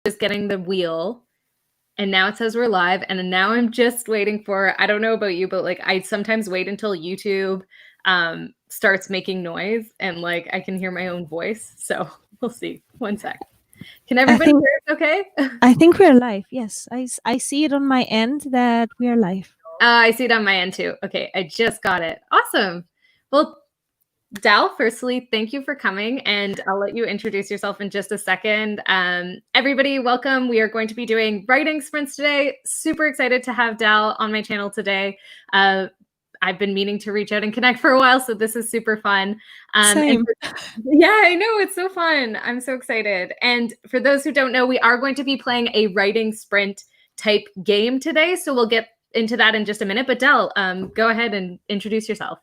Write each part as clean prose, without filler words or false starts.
just getting the wheel, and now it says we're live, and now I'm just waiting for, I don't know about you, but like I sometimes wait until YouTube starts making noise and like I can hear my own voice. So we'll see. One sec. Can everybody hear it okay? I think we're live. Yes, I see it on my end that we are live. I see it on my end too. Okay, I just got it. Awesome. Well, Dal, firstly, thank you for coming, and I'll let you introduce yourself in just a second. Everybody, welcome. We are going to be doing writing sprints today. Super excited to have Dal on my channel today. I've been meaning to reach out and connect for a while, so this is super fun. Same. Yeah, I know. It's so fun. I'm so excited. And for those who don't know, we are going to be playing a writing sprint type game today, so we'll get into that in just a minute. But Dal, go ahead and introduce yourself.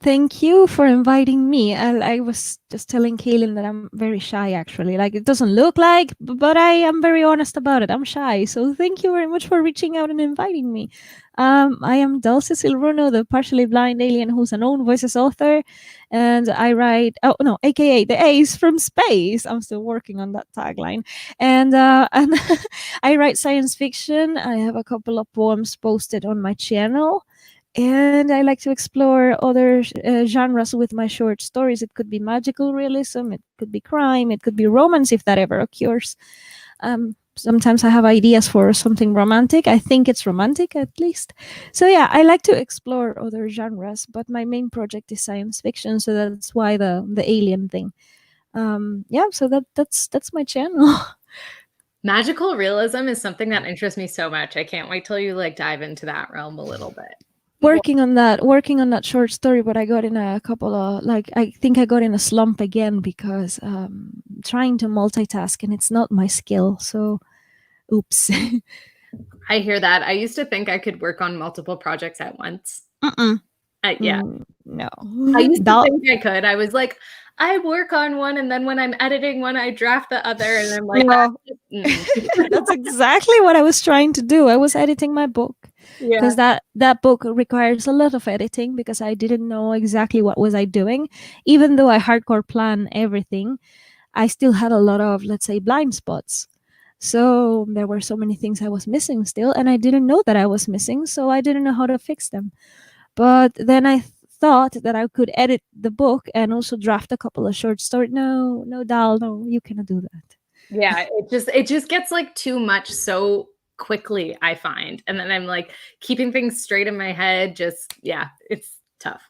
Thank you for inviting me. I was just telling Kaylin that I'm very shy, actually. Like, it doesn't look like, but I am very honest about it. I'm shy. So thank you very much for reaching out and inviting me. I am Dulce Silverno, the partially blind alien who's a known voices author. And I write, AKA the Ace from Space. I'm still working on that tagline. And I write science fiction. I have a couple of poems posted on my channel. And I like to explore other genres with my short stories. It could be magical realism, it could be crime, it could be romance if that ever occurs. Sometimes I have ideas for something romantic. I think it's romantic, at least. So yeah, I like to explore other genres, but my main project is science fiction, so that's why the alien thing. So that's my channel. Magical realism is something that interests me so much. I can't wait till you like dive into that realm a little bit. Working on that short story, but I got in a couple of, like, I think I got in a slump again because trying to multitask, and it's not my skill. So oops. I hear that. I used to think I could work on multiple projects at once. Yeah. No. I used to think I could. I was like, I work on one, and then when I'm editing one, I draft the other, and I'm like, no. That's exactly what I was trying to do. I was editing my book. Because that book requires a lot of editing, because I didn't know exactly what was I doing. Even though I hardcore plan everything, I still had a lot of, let's say, blind spots. So there were so many things I was missing still, and I didn't know that I was missing, so I didn't know how to fix them. But then I thought that I could edit the book and also draft a couple of short stories. No, Dal, no, you cannot do that. Yeah, it just gets like too much so quickly, I find. And then I'm like keeping things straight in my head. Just, yeah, it's tough.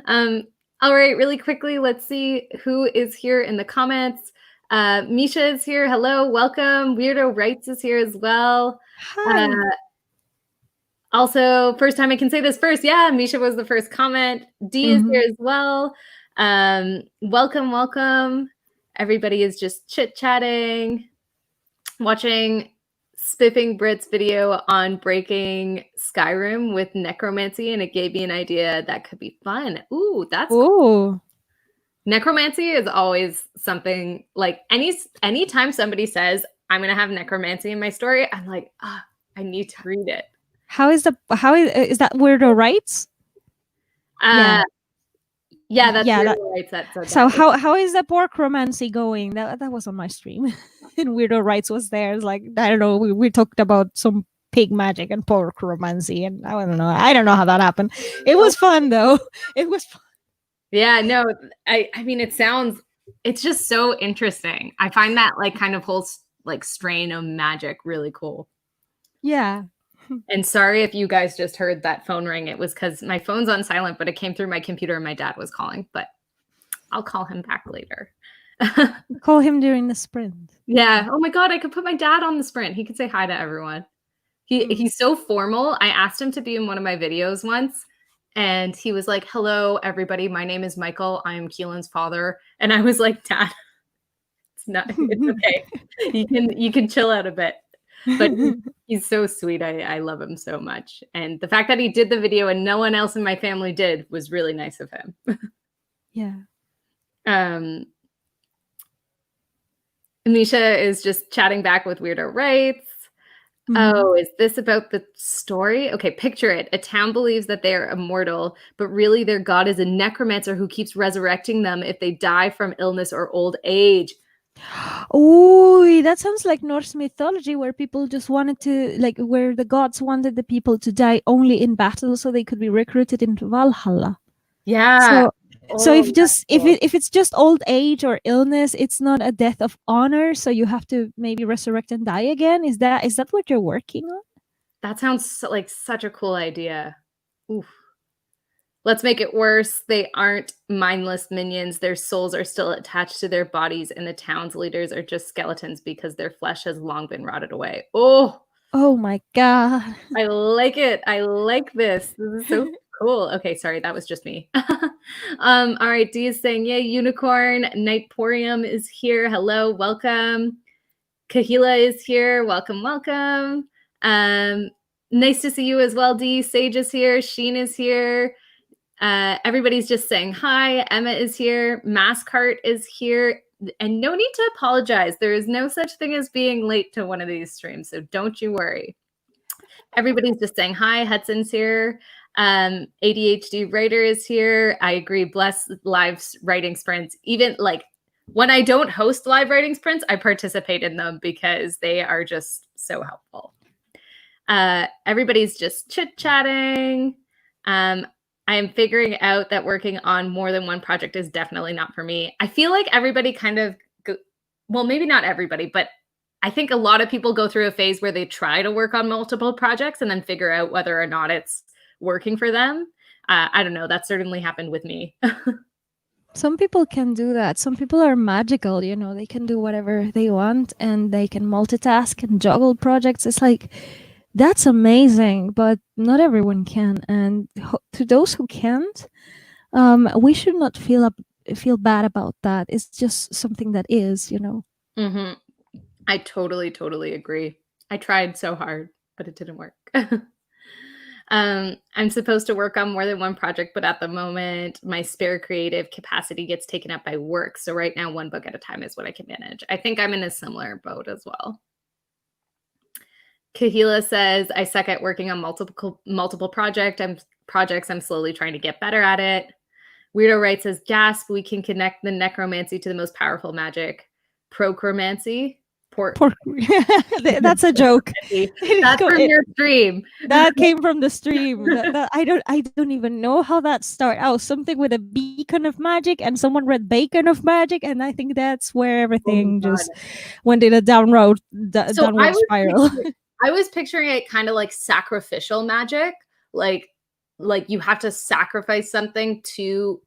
All right, really quickly, let's see who is here in the comments. Misha is here. Hello, welcome. Weirdo Writes is here as well. Hi. Also, first time I can say this first. Yeah, Misha was the first comment. D is here as well. Welcome. Everybody is just chit-chatting, watching Spiffing Brit's video on breaking Skyrim with necromancy, and it gave me an idea that could be fun. Ooh, that's cool. Necromancy is always something, like anytime somebody says, I'm going to have necromancy in my story, I'm like, I need to read it. How is that Weirdo Writes? Yeah, that's Weirdo Writes that said so that. how is the pork romancy going? That was on my stream. And Weirdo Writes was there. It's like, I don't know, we talked about some pig magic and pork romancy, and I don't know how that happened. It was fun though. It was fun. Yeah, no, I mean, it's just so interesting. I find that like kind of whole like strain of magic really cool. Yeah. And sorry if you guys just heard that phone ring. It was because my phone's on silent, but it came through my computer and my dad was calling. But I'll call him back later. Call him during the sprint. Yeah. Oh my God, I could put my dad on the sprint. He could say hi to everyone. He's so formal. I asked him to be in one of my videos once, and he was like, hello, everybody. My name is Michael. I'm Keelan's father. And I was like, Dad, it's okay. You can chill out a bit. But he's so sweet. I love him so much. And the fact that he did the video and no one else in my family did was really nice of him. Yeah. Misha is just chatting back with Weirdo Writes. Oh, is this about the story? Okay, picture it. A town believes that they are immortal, but really their god is a necromancer who keeps resurrecting them if they die from illness or old age. Oh, that sounds like Norse mythology, where people just wanted to, like, where the gods wanted the people to die only in battle so they could be recruited into Valhalla. Yeah. So, so Oh, that's cool. if it's just old age or illness, it's not a death of honor. So you have to maybe resurrect and die again. Is that what you're working on? That sounds like such a cool idea. Oof. Let's make it worse. They aren't mindless minions. Their souls are still attached to their bodies, and the town's leaders are just skeletons because their flesh has long been rotted away. Oh, Oh my god. I like it. I like this. This is so cool. Okay, sorry, that was just me. All right, Dee is saying, yay, unicorn. Nightporium is here. Hello, welcome. Kahila is here. Welcome, welcome. Nice to see you as well, Dee. Sage is here. Sheen is here. Everybody's just saying hi. Emma is here. Mascart is here. And no need to apologize. There is no such thing as being late to one of these streams, so don't you worry. Everybody's just saying hi. Hudson's here. ADHD writer is here. I agree. Bless live writing sprints. Even like when I don't host live writing sprints, I participate in them because they are just so helpful. Everybody's just chit-chatting. I am figuring out that working on more than one project is definitely not for me. I feel like everybody kind of, well, maybe not everybody, but I think a lot of people go through a phase where they try to work on multiple projects and then figure out whether or not it's working for them. I don't know. That certainly happened with me. Some people can do that. Some people are magical, you know, they can do whatever they want and they can multitask and juggle projects. It's like, that's amazing, but not everyone can. And to those who can't, we should not feel bad about that. It's just something that is, you know. Mm-hmm. I totally agree. I tried so hard, but it didn't work. I'm supposed to work on more than one project, but at the moment, my spare creative capacity gets taken up by work. So right now, one book at a time is what I can manage. I think I'm in a similar boat as well. Kahila says, I suck at working on multiple projects. I'm slowly trying to get better at it. Weirdo Wright says, gasp, we can connect the necromancy to the most powerful magic. Procromancy. That's a joke. That's from your stream. That came from the stream. I don't even know how that started. Oh, something with a beacon of magic, and someone read bacon of magic, and I think that's where everything just went in a downward spiral. I was picturing it kind of like sacrificial magic, like you have to sacrifice something to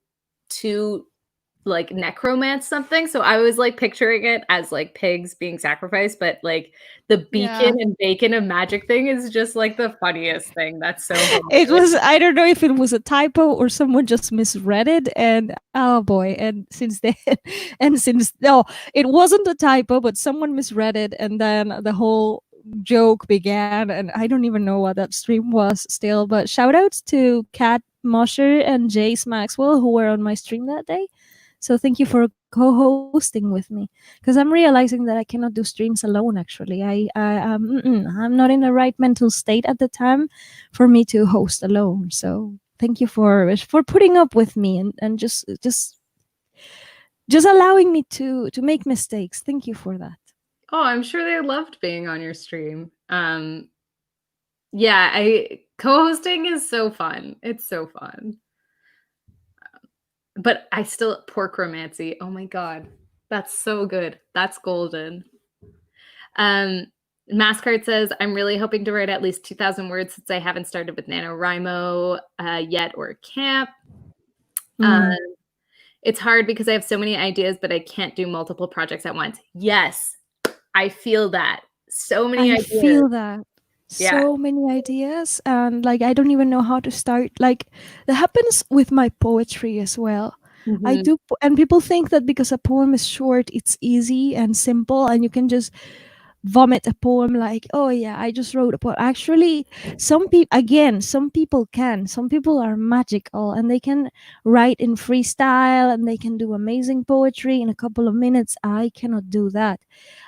like necromance something. So I was like picturing it as like pigs being sacrificed, but like the beacon and bacon of magic thing is just like the funniest thing. That's so hilarious. It was, I don't know if it was a typo or someone just misread it, and oh boy, and since then no, it wasn't a typo, but someone misread it, and then the whole joke began, and I don't even know what that stream was still. But shout outs to Kat Mosher and Jace Maxwell who were on my stream that day. So thank you for co-hosting with me, because I'm realizing that I cannot do streams alone. Actually, I'm not in the right mental state at the time for me to host alone. So thank you for putting up with me and just allowing me to make mistakes. Thank you for that. Oh, I'm sure they loved being on your stream. Yeah, co-hosting is so fun. It's so fun. But I still porkromancy. Oh my god, that's so good. That's golden. Mascart says, I'm really hoping to write at least 2,000 words since I haven't started with NaNoWriMo yet or camp. It's hard because I have so many ideas, but I can't do multiple projects at once. Yes, I feel that. So many ideas. I feel that. So many ideas, and like I don't even know how to start. Like that happens with my poetry as well. Mm-hmm. I do, and people think that because a poem is short, it's easy and simple, and you can just vomit a poem like, oh yeah, I just wrote a poem. Actually, some people can. Some people are magical and they can write in freestyle and they can do amazing poetry in a couple of minutes. I cannot do that.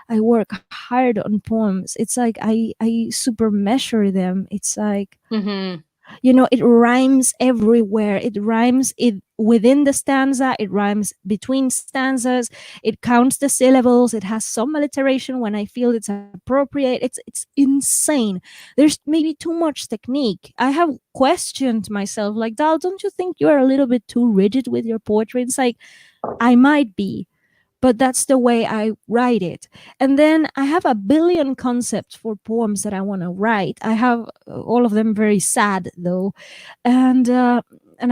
I work hard on poems. It's like I super measure them. It's like, mm-hmm. you know, it rhymes everywhere. It rhymes within the stanza, it rhymes between stanzas, it counts the syllables, it has some alliteration when I feel it's appropriate. It's insane. There's maybe too much technique. I have questioned myself, like, Dal, don't you think you're a little bit too rigid with your poetry? It's like, I might be, but that's the way I write it. And then I have a billion concepts for poems that I want to write. I have all of them very sad though, and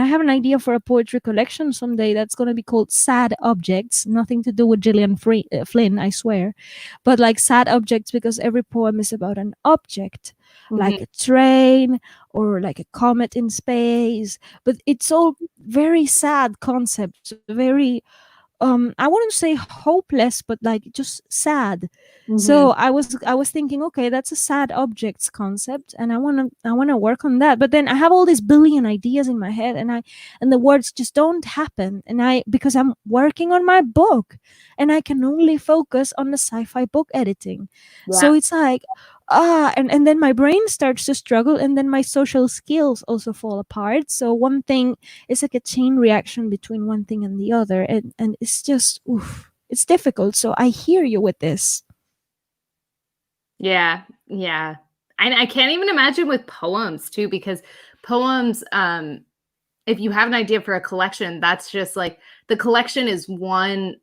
I have an idea for a poetry collection someday that's going to be called Sad Objects. Nothing to do with Flynn, I swear, but like sad objects, because every poem is about an object, like Mhm. a train or like a comet in space. But it's all very sad concepts, very I wouldn't say hopeless, but like just sad. So Mhm. I was thinking, okay, that's a sad objects concept, and I want to work on that. But then I have all these billion ideas in my head, and the words just don't happen, and I because I'm working on my book, and I can only focus on the sci-fi book editing. So Yeah. it's like, and then my brain starts to struggle, and then my social skills also fall apart. So one thing, it's like a chain reaction between one thing and the other, and it's just, oof, it's difficult. So I hear you with this. Yeah. Yeah. And I can't even imagine with poems too, because poems, if you have an idea for a collection, that's just like the collection is one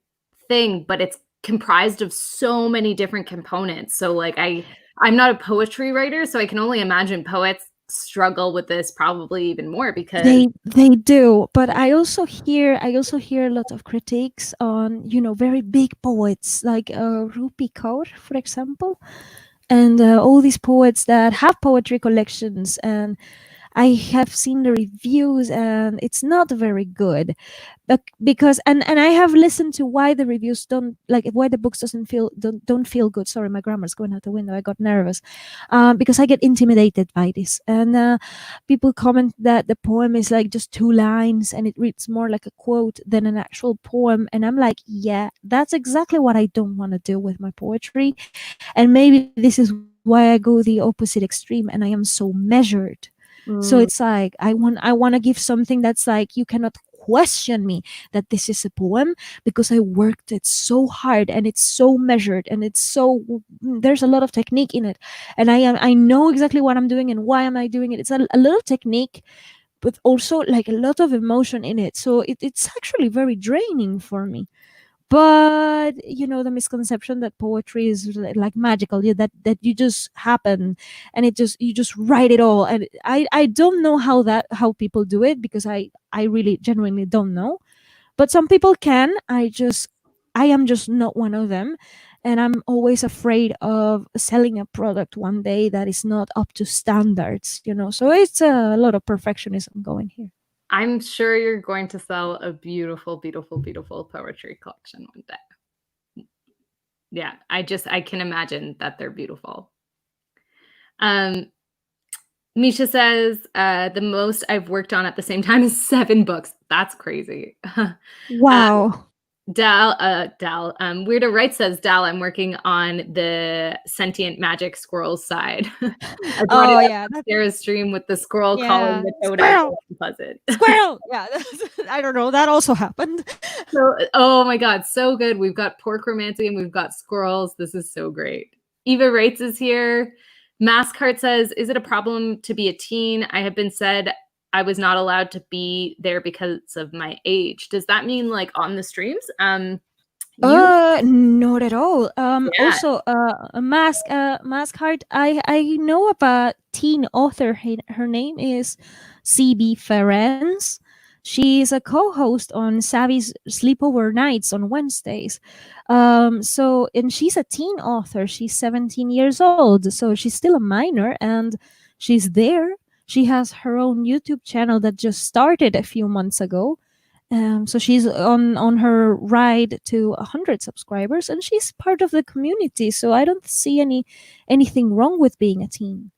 thing, but it's comprised of so many different components. So like I'm not a poetry writer, so I can only imagine poets struggle with this probably even more because They do, but I also hear a lot of critiques on, very big poets like Rupi Kaur, for example, and all these poets that have poetry collections, and I have seen the reviews, and it's not very good. But because and I have listened to why the reviews don't, like, why the books don't feel good. Sorry, my grammar's going out the window. I got nervous, because I get intimidated by this, and people comment that the poem is like just two lines, and it reads more like a quote than an actual poem. And I'm like, yeah, that's exactly what I don't want to do with my poetry, and maybe this is why I go the opposite extreme, and I am so measured. So mm, it's like, I want to give something that's like, you cannot question me that this is a poem, because I worked it so hard, and it's so measured, and it's so, there's a lot of technique in it, and I know exactly what I'm doing and why am I doing it. It's a lot of technique, but also like a lot of emotion in it. So it's actually very draining for me. But the misconception that poetry is like magical, yeah, that you just happen, and you just write it all. And I don't know how people do it, because I really genuinely don't know. But some people can. I am just not one of them, and I'm always afraid of selling a product one day that is not up to standards. So it's a lot of perfectionism going here. I'm sure you're going to sell a beautiful, beautiful, beautiful poetry collection one day. Yeah, I can imagine that they're beautiful. Um, Misha says, the most I've worked on at the same time is 7 books. That's crazy. Wow. Weirdo Right says, Dal, I'm working on the sentient magic squirrel side. I brought it Oh up yeah, on Sarah's stream with the squirrel calling yeah, the toad squirrel. apple buzzard. Squirrel. Yeah, I don't know. That also happened. So, oh my God, so good. We've got pork romancy and we've got squirrels. This is so great. Eva Rates is here. Mask Heart says, is it a problem to be a teen? I have been said I was not allowed to be there because of my age. Does that mean like on the streams? You Not at all. Yeah. Also, a mask heart. I know of a teen author. Her name is CB Ferenc. She's a co-host on Savvy's Sleepover Nights on Wednesdays. And she's a teen author. She's 17 years old, so she's still a minor, and she's there. She has her own YouTube channel that just started a few months ago. So she's on her ride to 100 subscribers, and she's part of the community. So I don't see anything wrong with being a teen.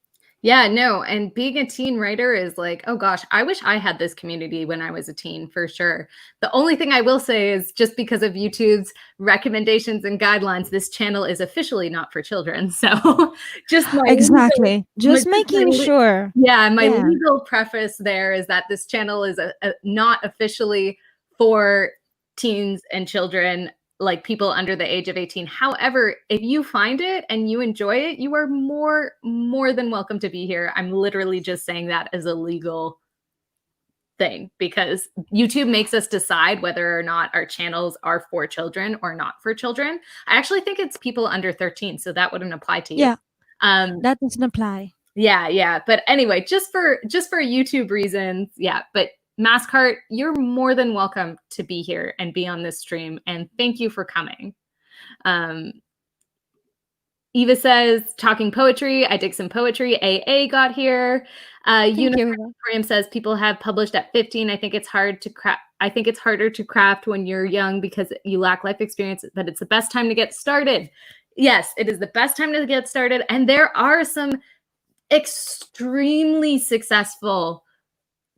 Yeah, no, and being a teen writer is like, oh gosh, I wish I had this community when I was a teen for sure. The only thing I will say is just because of YouTube's recommendations and guidelines, this channel is officially not for children. So just Exactly. Just just my making sure. yeah, my Yeah. legal preface there is that this channel is not officially for teens and children, like people under the age of 18. However, if you find it and you enjoy it, you are more than welcome to be here. I'm literally just saying that as a legal thing because YouTube makes us decide whether or not our channels are for children or not for children. I actually think it's people under 13, so that wouldn't apply to you. Yeah, that doesn't apply. Yeah. But anyway, just for YouTube reasons, yeah. But Mascart, you're more than welcome to be here and be on this stream. And thank you for coming. Um, Eva says, talking poetry. I dig some poetry. AA got here. Thank you. Unicorn says people have published at 15. I think it's hard to craft. I think it's harder to craft when you're young because you lack life experience, but it's the best time to get started. Yes, it is the best time to get started. And there are some extremely successful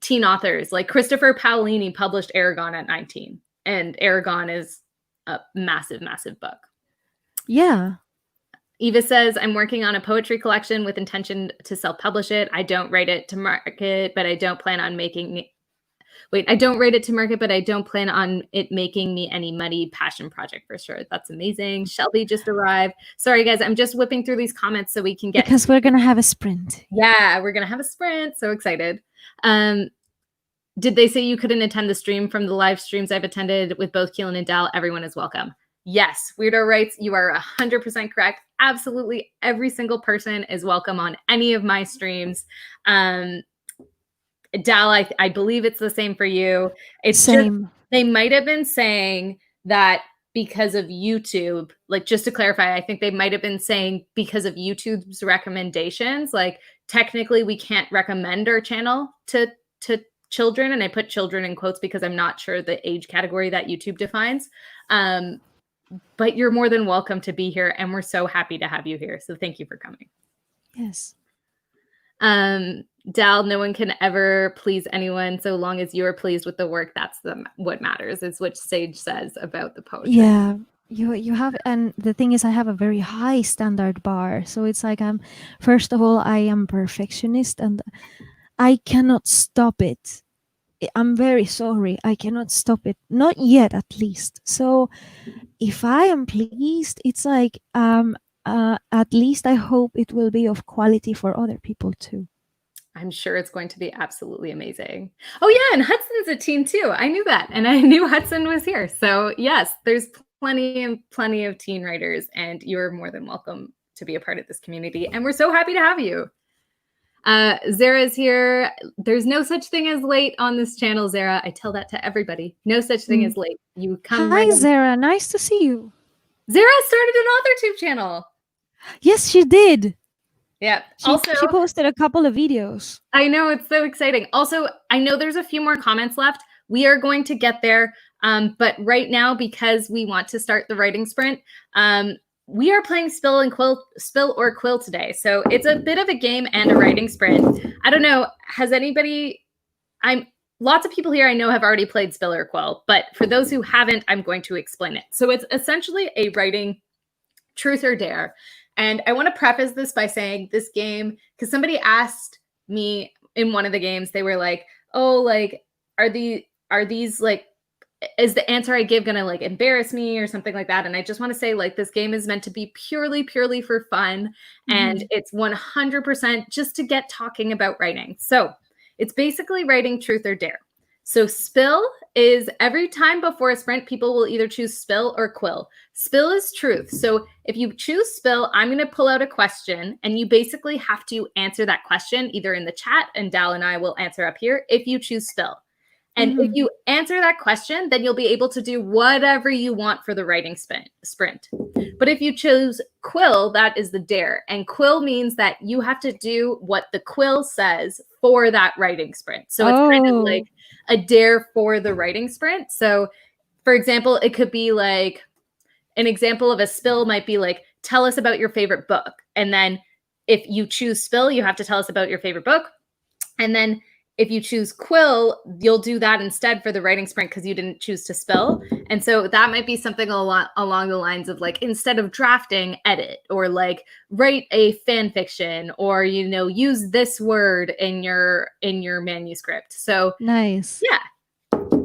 teen authors. Like Christopher Paolini published Aragon at 19, and Aragon is a massive, massive book. Yeah. Eva says, I'm working on a poetry collection with intention to self-publish it. I don't write it to market, but I don't plan on making I don't write it to market, but I don't plan on it making me any money. Passion project for sure. That's amazing. Shelby just arrived. Sorry, guys. I'm just whipping through these comments so we can get... Because we're going to have a sprint. Yeah, we're going to have a sprint. So excited. Did they say you couldn't attend the stream from the live streams I've attended with both Keelan and Dal? Everyone is welcome. Yes, Weirdo Rights, you are 100% correct. Absolutely every single person is welcome on any of my streams. Dal, I believe it's the same for you. It's same. Just, they might have been saying that because of YouTube, like just to clarify, I think they might have been saying because of YouTube's recommendations, like technically we can't recommend our channel to children. And I put children in quotes because I'm not sure the age category that YouTube defines. But you're more than welcome to be here. And we're so happy to have you here. So thank you for coming. Yes. Dal, no one can ever please anyone so long as you're pleased with the work. That's what matters, is what Sage says about the poetry. Yeah, you have, and the thing is, I have a very high standard bar. So it's like first of all, I am perfectionist and I cannot stop it. I'm very sorry. I cannot stop it. Not yet, at least. So if I am pleased, it's like at least I hope it will be of quality for other people too. I'm sure it's going to be absolutely amazing. Oh yeah, and Hudson's a teen too. I knew that, and I knew Hudson was here. So yes, there's plenty of teen writers, and you're more than welcome to be a part of this community. And we're so happy to have you. Zara's here. There's no such thing as late on this channel, Zara. I tell that to everybody. No such thing as late. You come. Hi, Zara. Nice to see you. Zara started an AuthorTube channel. Yes, she did. Yeah. She posted a couple of videos. I know, it's so exciting. Also, I know there's a few more comments left. We are going to get there. But right now, because we want to start the writing sprint, we are playing Spill or Quill today. So it's a bit of a game and a writing sprint. I don't know. Has anybody... Lots of people here I know have already played Spill or Quill, but for those who haven't, I'm going to explain it. So it's essentially a writing truth or dare. And I want to preface this by saying this game, because somebody asked me in one of the games, they were like, oh, like, are these like, is the answer I give going to like embarrass me or something like that? And I just want to say, like, this game is meant to be purely for fun. And it's 100% just to get talking about writing. So it's basically writing truth or dare. So spill is every time before a sprint, people will either choose spill or quill. Spill is truth. So if you choose spill, I'm going to pull out a question and you basically have to answer that question either in the chat, and Dal and I will answer up here if you choose spill. And if you answer that question, then you'll be able to do whatever you want for the writing sprint. But if you choose quill, that is the dare. And quill means that you have to do what the quill says for that writing sprint. So it's kind of like a dare for the writing sprint. So for example, it could be like, an example of a spill might be like, tell us about your favorite book. And then if you choose spill, you have to tell us about your favorite book. And then if you choose quill, you'll do that instead for the writing sprint because you didn't choose to spill. And so that might be something along the lines of like, instead of drafting, edit, or like write a fan fiction, or, you know, use this word in your manuscript. So Nice. yeah,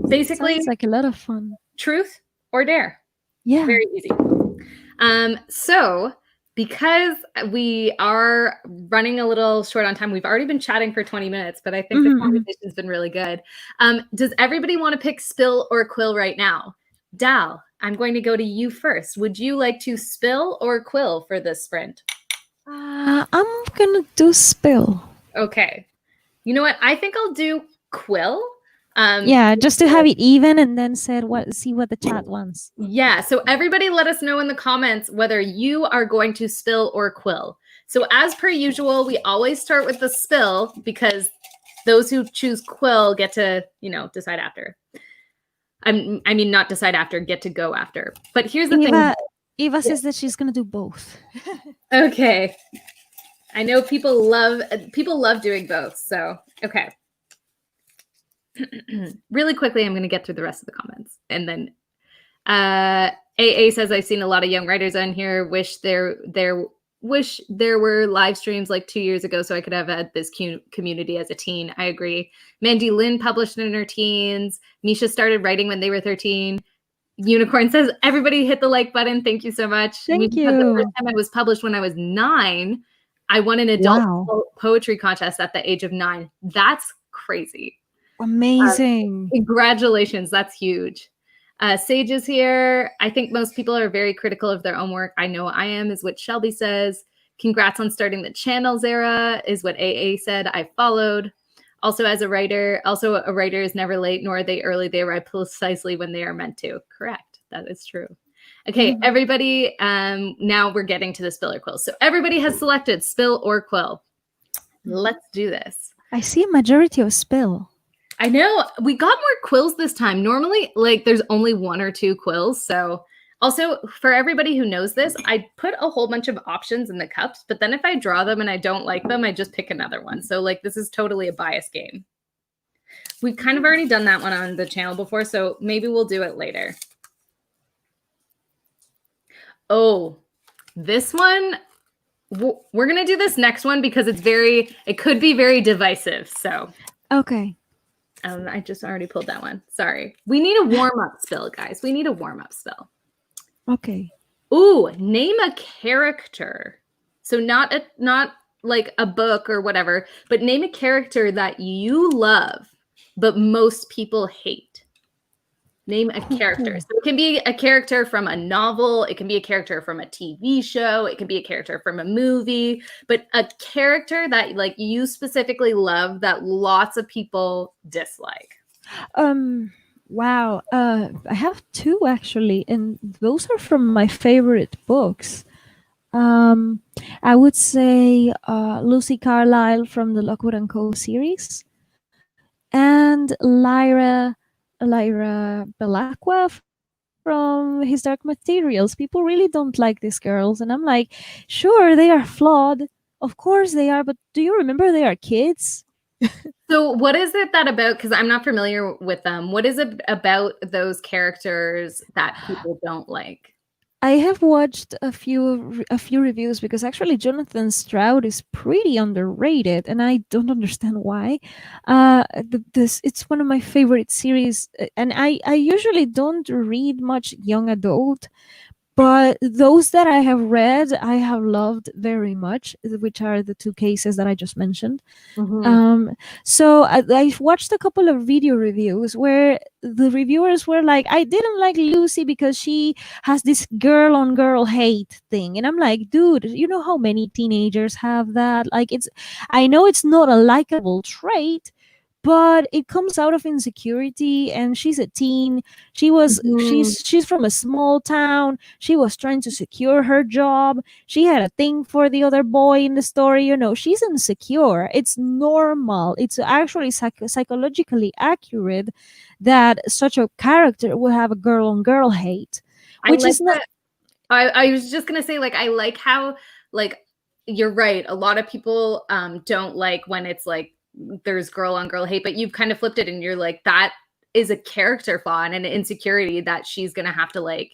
basically Sounds like a lot of fun. truth or dare. Yeah. Very easy. So because we are running a little short on time, we've already been chatting for 20 minutes, but I think the conversation's been really good. Does everybody want to pick spill or quill right now? Dal, I'm going to go to you first. Would you like to spill or quill for this sprint? I'm gonna do spill. Okay. You know what? I think I'll do quill. Yeah, just to have it even, and then see what the chat wants. Yeah, so everybody let us know in the comments whether you are going to spill or quill. So as per usual, we always start with the spill because those who choose quill get to, you know, decide after. I mean, not decide after, get to go after. But here's the thing. Eva says that she's gonna do both. Okay. I know people love doing both, so okay. Really quickly, I'm going to get through the rest of the comments. And then AA says, I've seen a lot of young writers on here. Wish there were live streams like 2 years ago so I could have had this community as a teen. I agree. Mandy Lynn published in her teens. Misha started writing when they were 13. Unicorn says, everybody hit the like button. Thank you so much. Thank you. The first time I was published when I was 9, I won an adult poetry contest at the age of 9. That's crazy. Amazing. Congratulations. That's huge. Sage is here. I think most people are very critical of their own work. I know I am, is what Shelby says. Congrats on starting the channel, Zara, is what AA said. I followed. Also, a writer is never late, nor are they early. They arrive precisely when they are meant to. Correct. That is true. Okay, everybody, now we're getting to the spill or quill. So everybody has selected spill or quill. Let's do this. I see a majority of spill. I know. We got more quills this time. Normally, like, there's only 1 or 2 quills. So also, for everybody who knows this, I put a whole bunch of options in the cups, but then if I draw them and I don't like them, I just pick another one. So, like, this is totally a bias game. We've kind of already done that one on the channel before, so maybe we'll do it later. Oh, this one, we're going to do this next one because it could be very divisive. So, okay. I just already pulled that one. Sorry. We need a warm-up spill, guys. We need a warm-up spill. Okay. Ooh, name a character. So not like a book or whatever, but name a character that you love, but most people hate. Name a character. So it can be a character from a novel. It can be a character from a TV show. It can be a character from a movie, but a character that like you specifically love that lots of people dislike. Wow. I have 2 actually, and those are from my favorite books. I would say Lucy Carlyle from the Lockwood & Co. series, and Lyra Belacqua from His Dark Materials. People really don't like these girls, and I'm like, sure, they are flawed. Of course they are, but do you remember they are kids? So what is it that about, because I'm not familiar with them, what is it about those characters that people don't like? I have watched a few reviews because actually Jonathan Stroud is pretty underrated, and I don't understand why. It's one of my favorite series, and I usually don't read much young adult, but those that I have read, I have loved very much, which are the 2 cases that I just mentioned. So I've watched a couple of video reviews where the reviewers were like, I didn't like Lucy because she has this girl on girl hate thing. And I'm like, dude, you know how many teenagers have that? Like, I know it's not a likable trait, but it comes out of insecurity, and she's a teen. She's from a small town. She was trying to secure her job. She had a thing for the other boy in the story. You know, she's insecure. It's normal. It's actually psychologically accurate that such a character will have a girl on girl hate, which is not. I was just gonna say, like, I like how, like, you're right. A lot of people don't like when it's like there's girl on girl hate, but you've kind of flipped it and you're like, that is a character flaw and an insecurity that she's going to have to like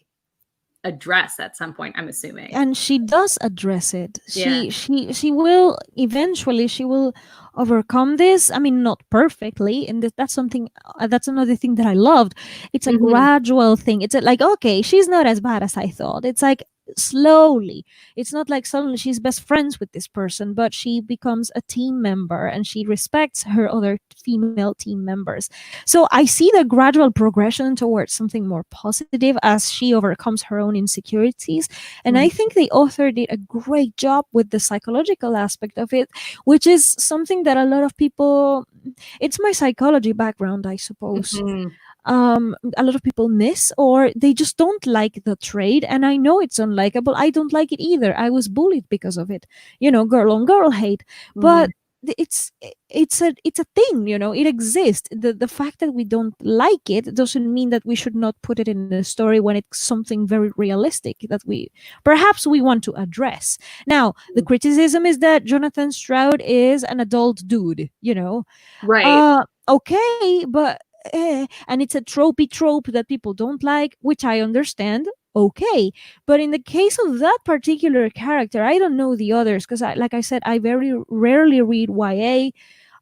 address at some point, I'm assuming. And she does address it. Yeah. She will eventually, she will overcome this. I mean, not perfectly, and that's something, that's another thing that I loved. It's a gradual thing. It's like, okay, she's not as bad as I thought. It's like slowly. It's not like suddenly she's best friends with this person, but she becomes a team member and she respects her other female team members. So I see the gradual progression towards something more positive as she overcomes her own insecurities. And I think the author did a great job with the psychological aspect of it, which is something that a lot of people, it's my psychology background, I suppose. A lot of people miss, or they just don't like the trait. And I know it's unlikable. I don't like it either. I was bullied because of it, girl on girl hate. But it's a thing, it exists. The fact that we don't like it doesn't mean that we should not put it in the story when it's something very realistic that we perhaps we want to address. Now the criticism is that Jonathan Stroud is an adult dude, Right. Okay, but and it's a trope that people don't like, which I understand. Okay, but in the case of that particular character, I don't know the others because like I said, I very rarely read YA.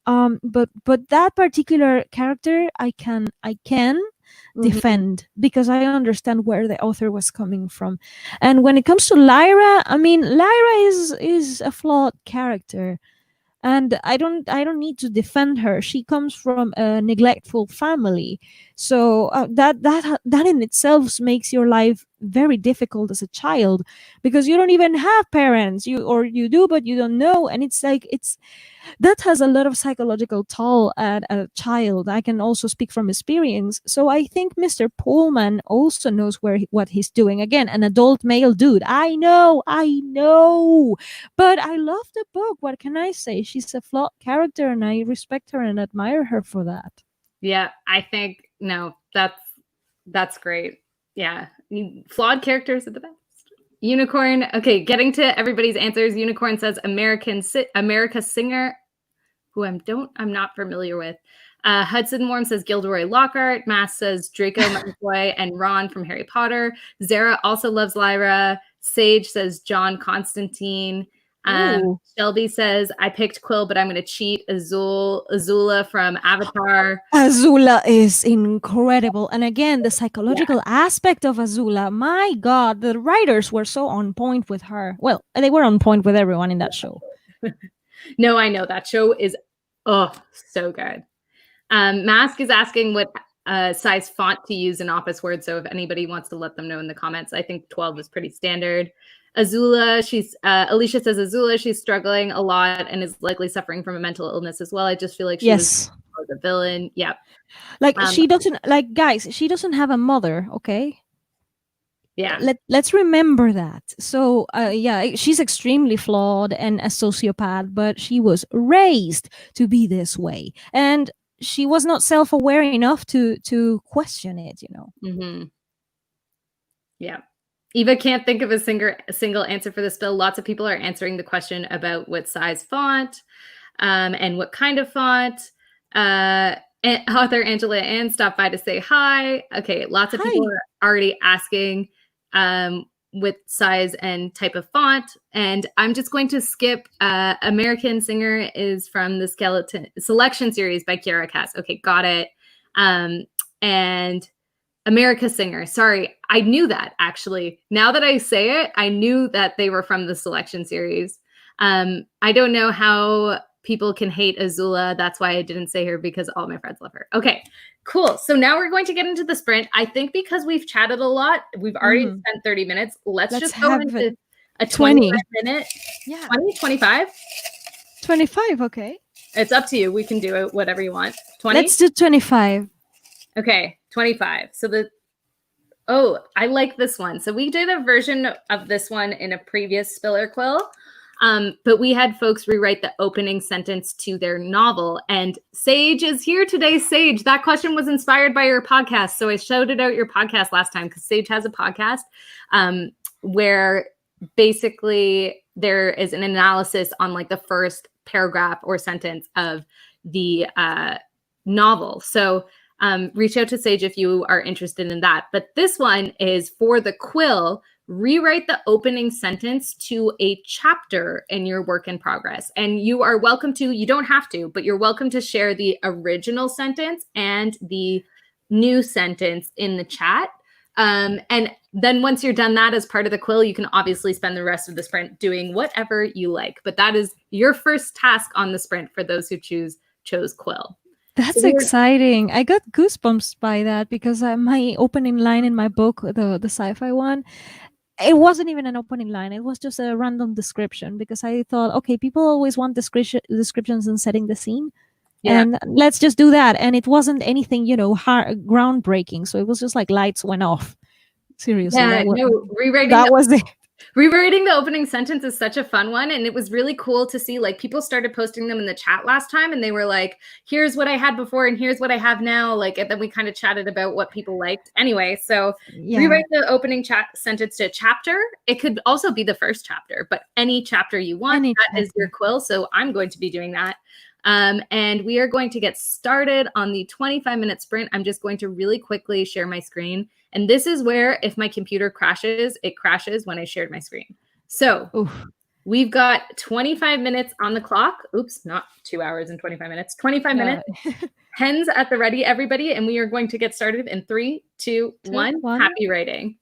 But that particular character, I can defend because I understand where the author was coming from. And when it comes to Lyra, I mean, Lyra is a flawed character. And I don't need to defend her. She comes from a neglectful family, so that in itself makes your life very difficult as a child, because you don't even have parents, you do but you don't know. And it's like, that has a lot of psychological toll at a child. I can also speak from experience. So I think Mr. Pullman also knows what he's doing. Again, an adult male dude. I know. But I love the book. What can I say? She's a flawed character and I respect her and admire her for that. Yeah, I think, no, that's great. Yeah. Flawed characters are the best. Unicorn. Okay, getting to everybody's answers. Unicorn says America Singer, who I'm not familiar with. Hudson Warm says Gilderoy Lockhart. Mass says Draco Malfoy and Ron from Harry Potter. Zara also loves Lyra. Sage says John Constantine. Shelby says, I picked Quill, but I'm going to cheat. Azula from Avatar. Azula is incredible. And again, the psychological aspect of Azula, my God, the writers were so on point with her. Well, they were on point with everyone in that show. No, I know. That show is, so good. Mask is asking what size font to use in Office Word. So if anybody wants to let them know in the comments, I think 12 is pretty standard. Azula, Alicia says Azula, she's struggling a lot and is likely suffering from a mental illness as well. I just feel like she was the villain. Yep. Like she doesn't, like, guys, she doesn't have a mother, okay? Yeah. Let's remember that. So she's extremely flawed and a sociopath, but she was raised to be this way. And she was not self-aware enough to question it, Yeah. Eva can't think of a single answer for this, Bill. Lots of people are answering the question about what size font and what kind of font. Author Angela Ann stopped by to say hi. Okay, lots of people are already asking with size and type of font. And I'm just going to skip American Singer is from the Selection series by Kiara Cass. Okay, got it. And America Singer. Sorry, I knew that actually. Now that I say it, I knew that they were from the Selection series. I don't know how people can hate Azula. That's why I didn't say her, because all my friends love her. Okay, cool. So now we're going to get into the sprint. I think because we've chatted a lot, we've already spent 30 minutes. Let's just go into a 25-minute. Yeah. 20, 25? 25, okay. It's up to you. We can do it whatever you want. 20? Let's do 25. Okay, 25. So I like this one. So we did a version of this one in a previous Spiller Quill, but we had folks rewrite the opening sentence to their novel. And Sage is here today. Sage, that question was inspired by your podcast. So I shouted out your podcast last time because Sage has a podcast where basically there is an analysis on like the first paragraph or sentence of the novel. So reach out to Sage if you are interested in that. But this one is for the quill. Rewrite the opening sentence to a chapter in your work in progress. And you are welcome to, you don't have to, but you're welcome to share the original sentence and the new sentence in the chat. And then once you're done that as part of the quill, you can obviously spend the rest of the sprint doing whatever you like. But that is your first task on the sprint for those who chose quill. That's exciting. I got goosebumps by that because my opening line in my book, the sci-fi one, it wasn't even an opening line. It was just a random description because I thought, okay, people always want descriptions and setting the scene. Yeah. And let's just do that. And it wasn't anything, groundbreaking. So it was just like lights went off. Seriously, Yeah, that was it. Rewriting the opening sentence is such a fun one. And it was really cool to see, like, people started posting them in the chat last time and they were like, here's what I had before and here's what I have now. Like, and then we kind of chatted about what people liked. Anyway, so rewrite the opening sentence to a chapter. It could also be the first chapter, but any chapter you want, that is your quill. So I'm going to be doing that. And we are going to get started on the 25-minute sprint. I'm just going to really quickly share my screen. And this is where, if my computer crashes, it crashes when I shared my screen. So we've got 25 minutes on the clock. Oops, not 2 hours and 25 minutes, 25 minutes. Pens at the ready, everybody. And we are going to get started in 3, 2, 1. Happy writing.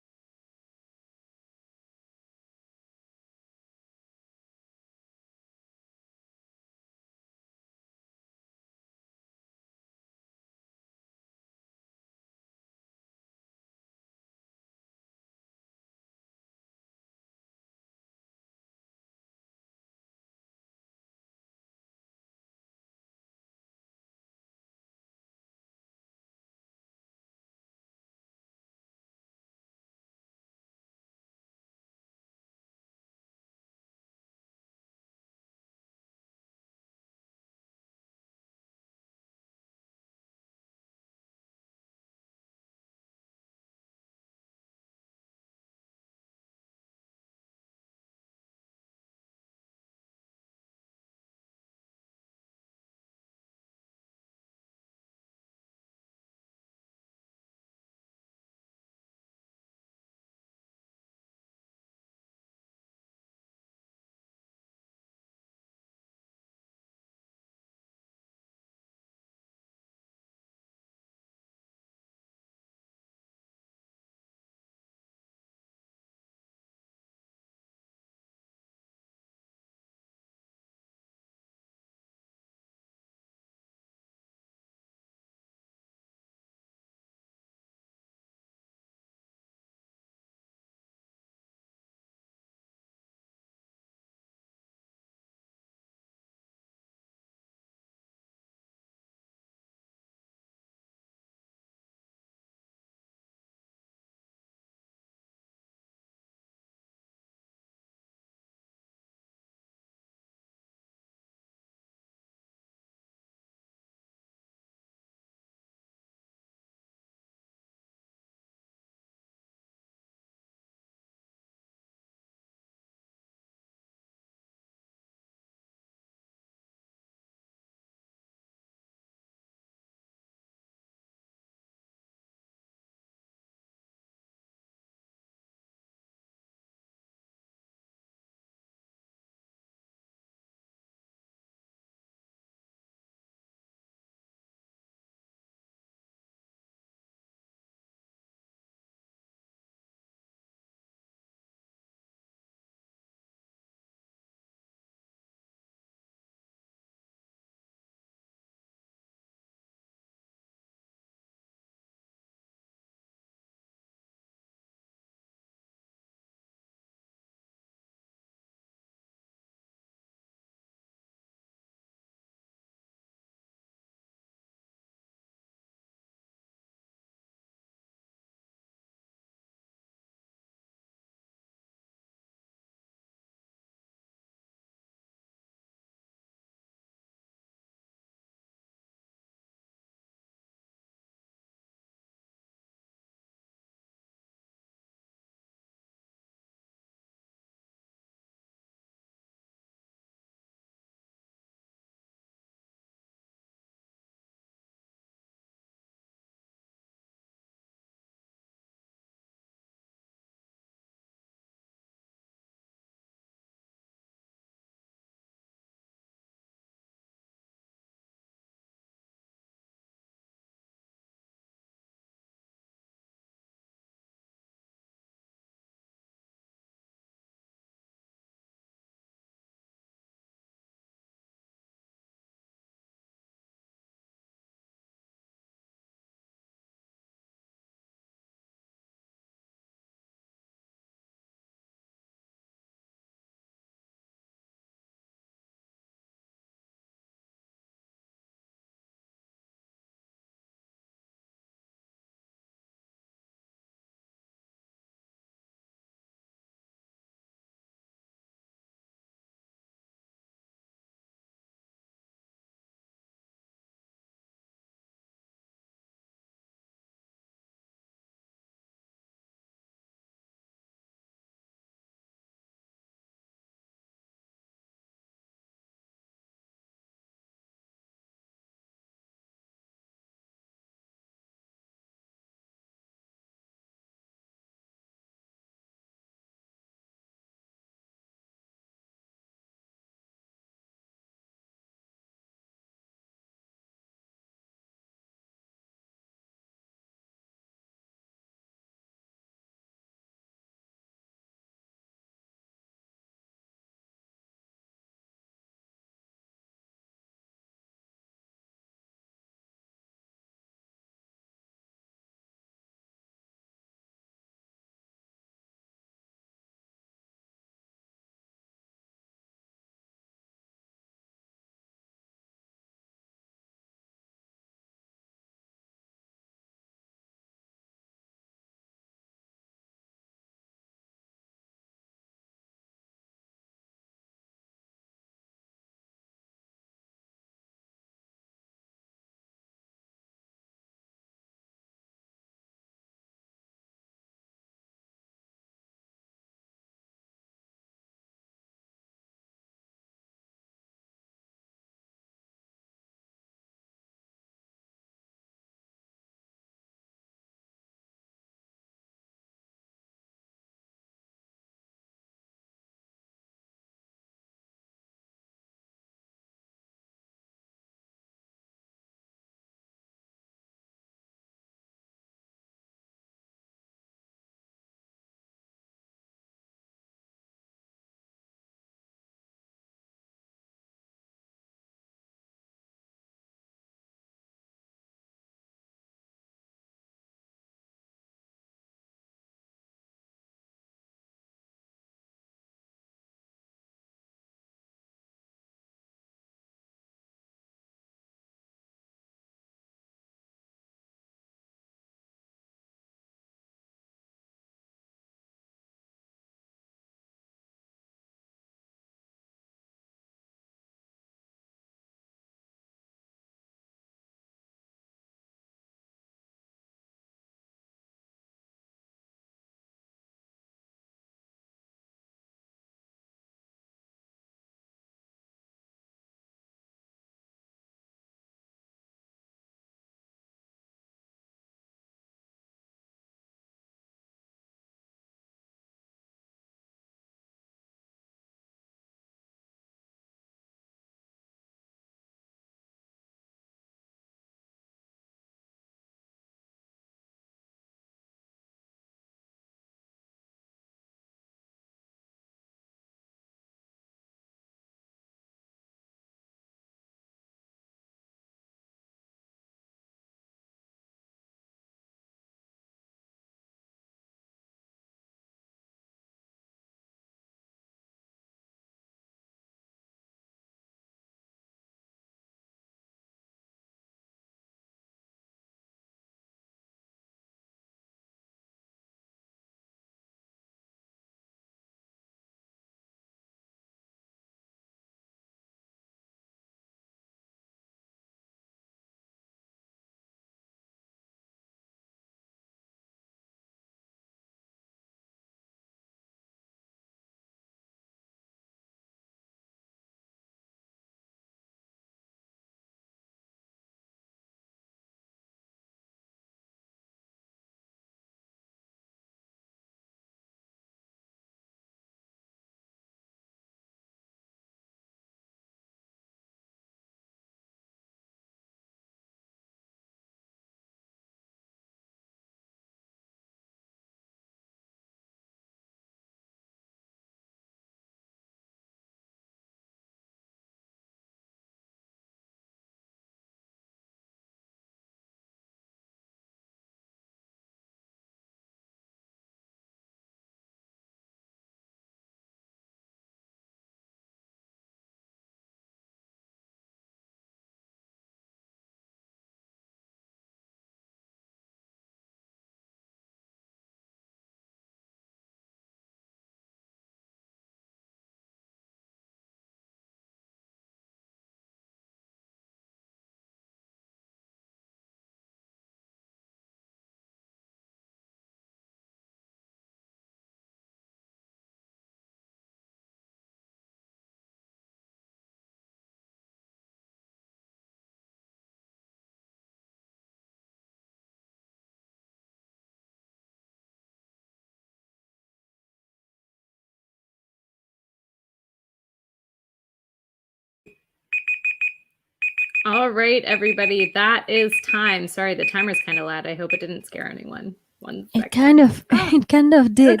All right, everybody, that is time. Sorry, the timer's kind of loud. I hope it didn't scare anyone. One It second. kind of Ah, it kind of did.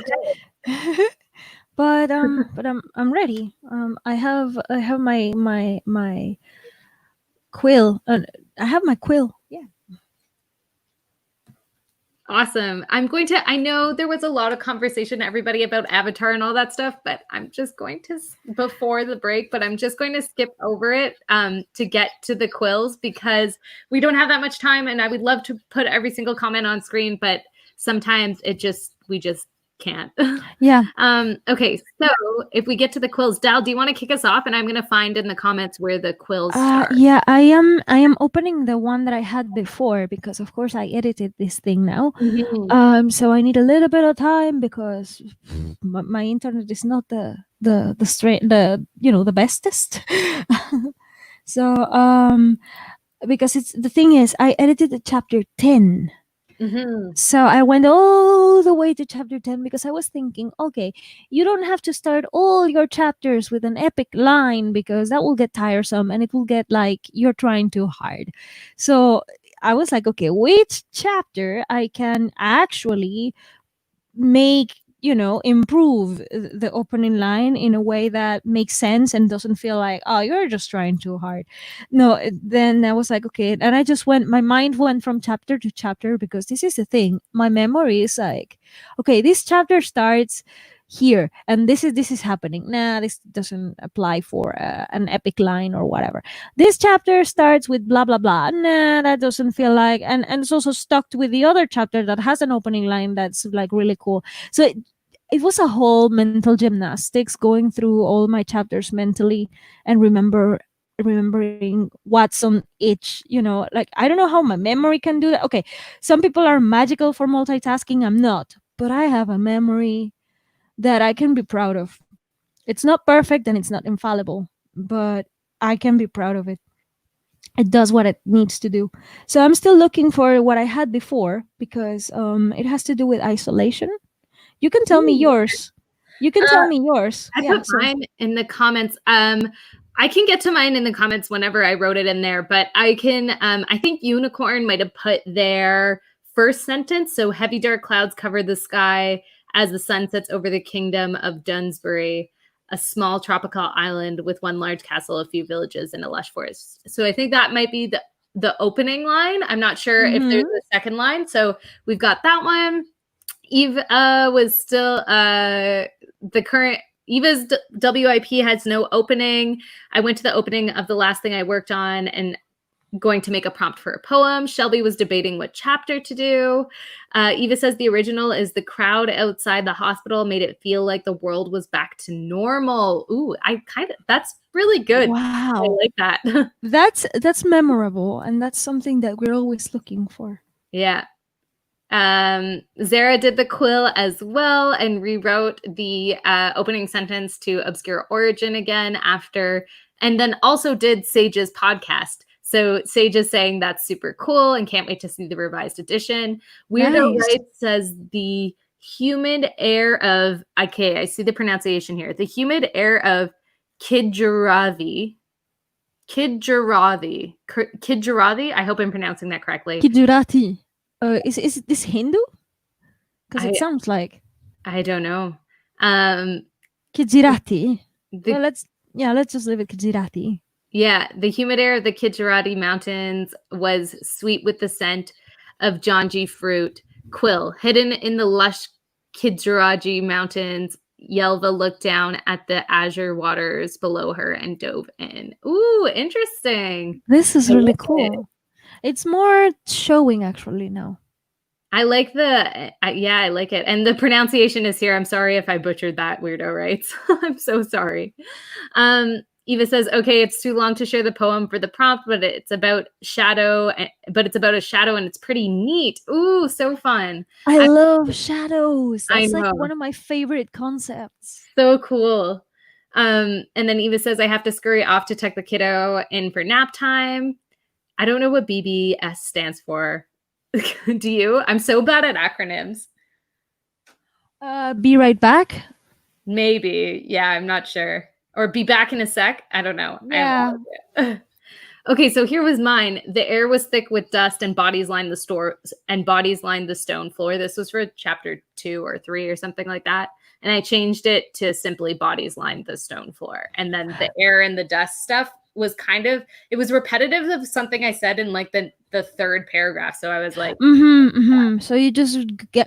okay. But I'm ready. I have my quill. I have my quill. Yeah. Awesome. I know there was a lot of conversation, everybody, about Avatar and all that stuff, but I'm just going to, before the break, but I'm just going to skip over it to get to the quills because we don't have that much time and I would love to put every single comment on screen, but sometimes we just can't. Yeah. Okay, so if we get to the quills, Dal, do you want to kick us off? And I'm going to find in the comments where the quills start. Yeah, I am opening the one that I had before because of course I edited this thing now. Mhm. So I need a little bit of time because my internet is not the straight the bestest. So because it's the thing is I edited the chapter 10. Mhm. So I went all the way to chapter 10 because I was thinking, okay, you don't have to start all your chapters with an epic line because that will get tiresome and it will get like you're trying too hard. So I was like, okay, which chapter I can actually make improve the opening line in a way that makes sense and doesn't feel like, oh, you're just trying too hard. No, then I was like, okay, and I just went, my mind went from chapter to chapter because this is the thing, my memory is like, okay, this chapter starts here and this is happening. Nah, this doesn't apply for an epic line or whatever. This chapter starts with blah blah blah. Nah, that doesn't feel like, and it's also stuck with the other chapter that has an opening line that's like really cool. So it was a whole mental gymnastics going through all my chapters mentally and remembering what's on each, like I don't know how my memory can do that. Okay, some people are magical for multitasking, I'm not, but I have a memory that I can be proud of. It's not perfect and it's not infallible, but I can be proud of it. It does what it needs to do. So I'm still looking for what I had before because it has to do with isolation. You can tell me Ooh. yours. You can tell me yours. I Yeah. put So mine in the comments. I can get to mine in the comments whenever I wrote it in there, but I think Unicorn might have put their first sentence. So heavy dark clouds cover the sky as the sun sets over the kingdom of Dunsbury, a small tropical island with one large castle, a few villages, and a lush forest. So I think that might be the opening line. I'm not sure if there's mhm. a second line. So we've got that one. Eve was still the current Eva's WIP has no opening. I went to the opening of the last thing I worked on and going to make a prompt for a poem. Shelby was debating what chapter to do. Eva says the original is the crowd outside the hospital made it feel like the world was back to normal. Ooh, that's really good. I Wow. like that. That's memorable and that's something that we're always looking for. Yeah. Zara did the quill as well and rewrote the opening sentence to obscure origin again and then also did Sage's podcast. So Sage is saying that's super cool and can't wait to see the revised edition. Weirdo Nice. Right says the humid air of, okay, I see the pronunciation here. The humid air of Kidjaravi. Kidjaravi. I hope I'm pronouncing that correctly. Kijurati. Is this Hindu? Because it I sounds like I don't know. Um, Kijirati. the Well, let's just leave it Kijirati. Yeah, the humid air of the Kitjarati Mountains was sweet with the scent of Janji fruit. Quill, hidden in the lush Kitjarati Mountains, Yelva looked down at the azure waters below her and dove in. Ooh, interesting. This is I really like it. cool. It's more showing actually now. I like yeah, I like it. And the pronunciation is here. I'm sorry if I butchered that, weirdo rights. I'm so sorry. Eva says, okay, it's too long to share the poem for the prompt, but it's about a shadow and it's pretty neat. Ooh, so fun. I love shadows. I That's like know. one of my favorite concepts. So cool. And then Eva says, I have to scurry off to tuck the kiddo in for nap time. I don't know what BBS stands for. Do you? I'm so bad at acronyms. Be right back. Maybe. Yeah, I'm not sure. Or be back in a sec. I don't know. I have Yeah. no idea. Okay, so here was mine. The air was thick with dust, and bodies lined the stone floor. This was for chapter 2 or 3 or something like that. And I changed it to simply bodies lined the stone floor. And then the air and the dust stuff was it was repetitive of something I said in like the third paragraph. So I was like, So you just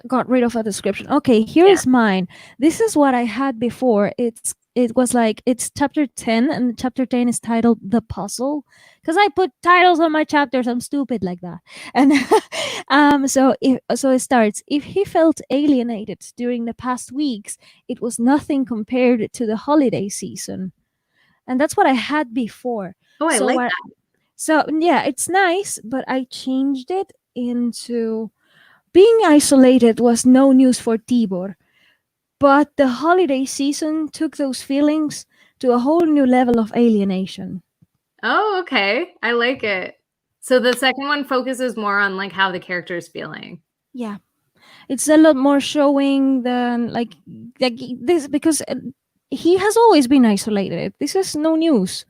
got rid of a description. Okay, here yeah. is mine. This is what I had before. It was like it's chapter 10, and chapter 10 is titled The Puzzle, because I put titles on my chapters. I'm stupid like that. And so it starts, if he felt alienated during the past weeks, it was nothing compared to the holiday season. And that's what I had before. Oh, I So like what that. so yeah, it's nice, but I changed it into being isolated was no news for Tibor, but the holiday season took those feelings to a whole new level of alienation. Oh, okay. I like it. So the second one focuses more on like how the character is feeling. Yeah, it's a lot more showing than like this, because he has always been isolated. This is no news.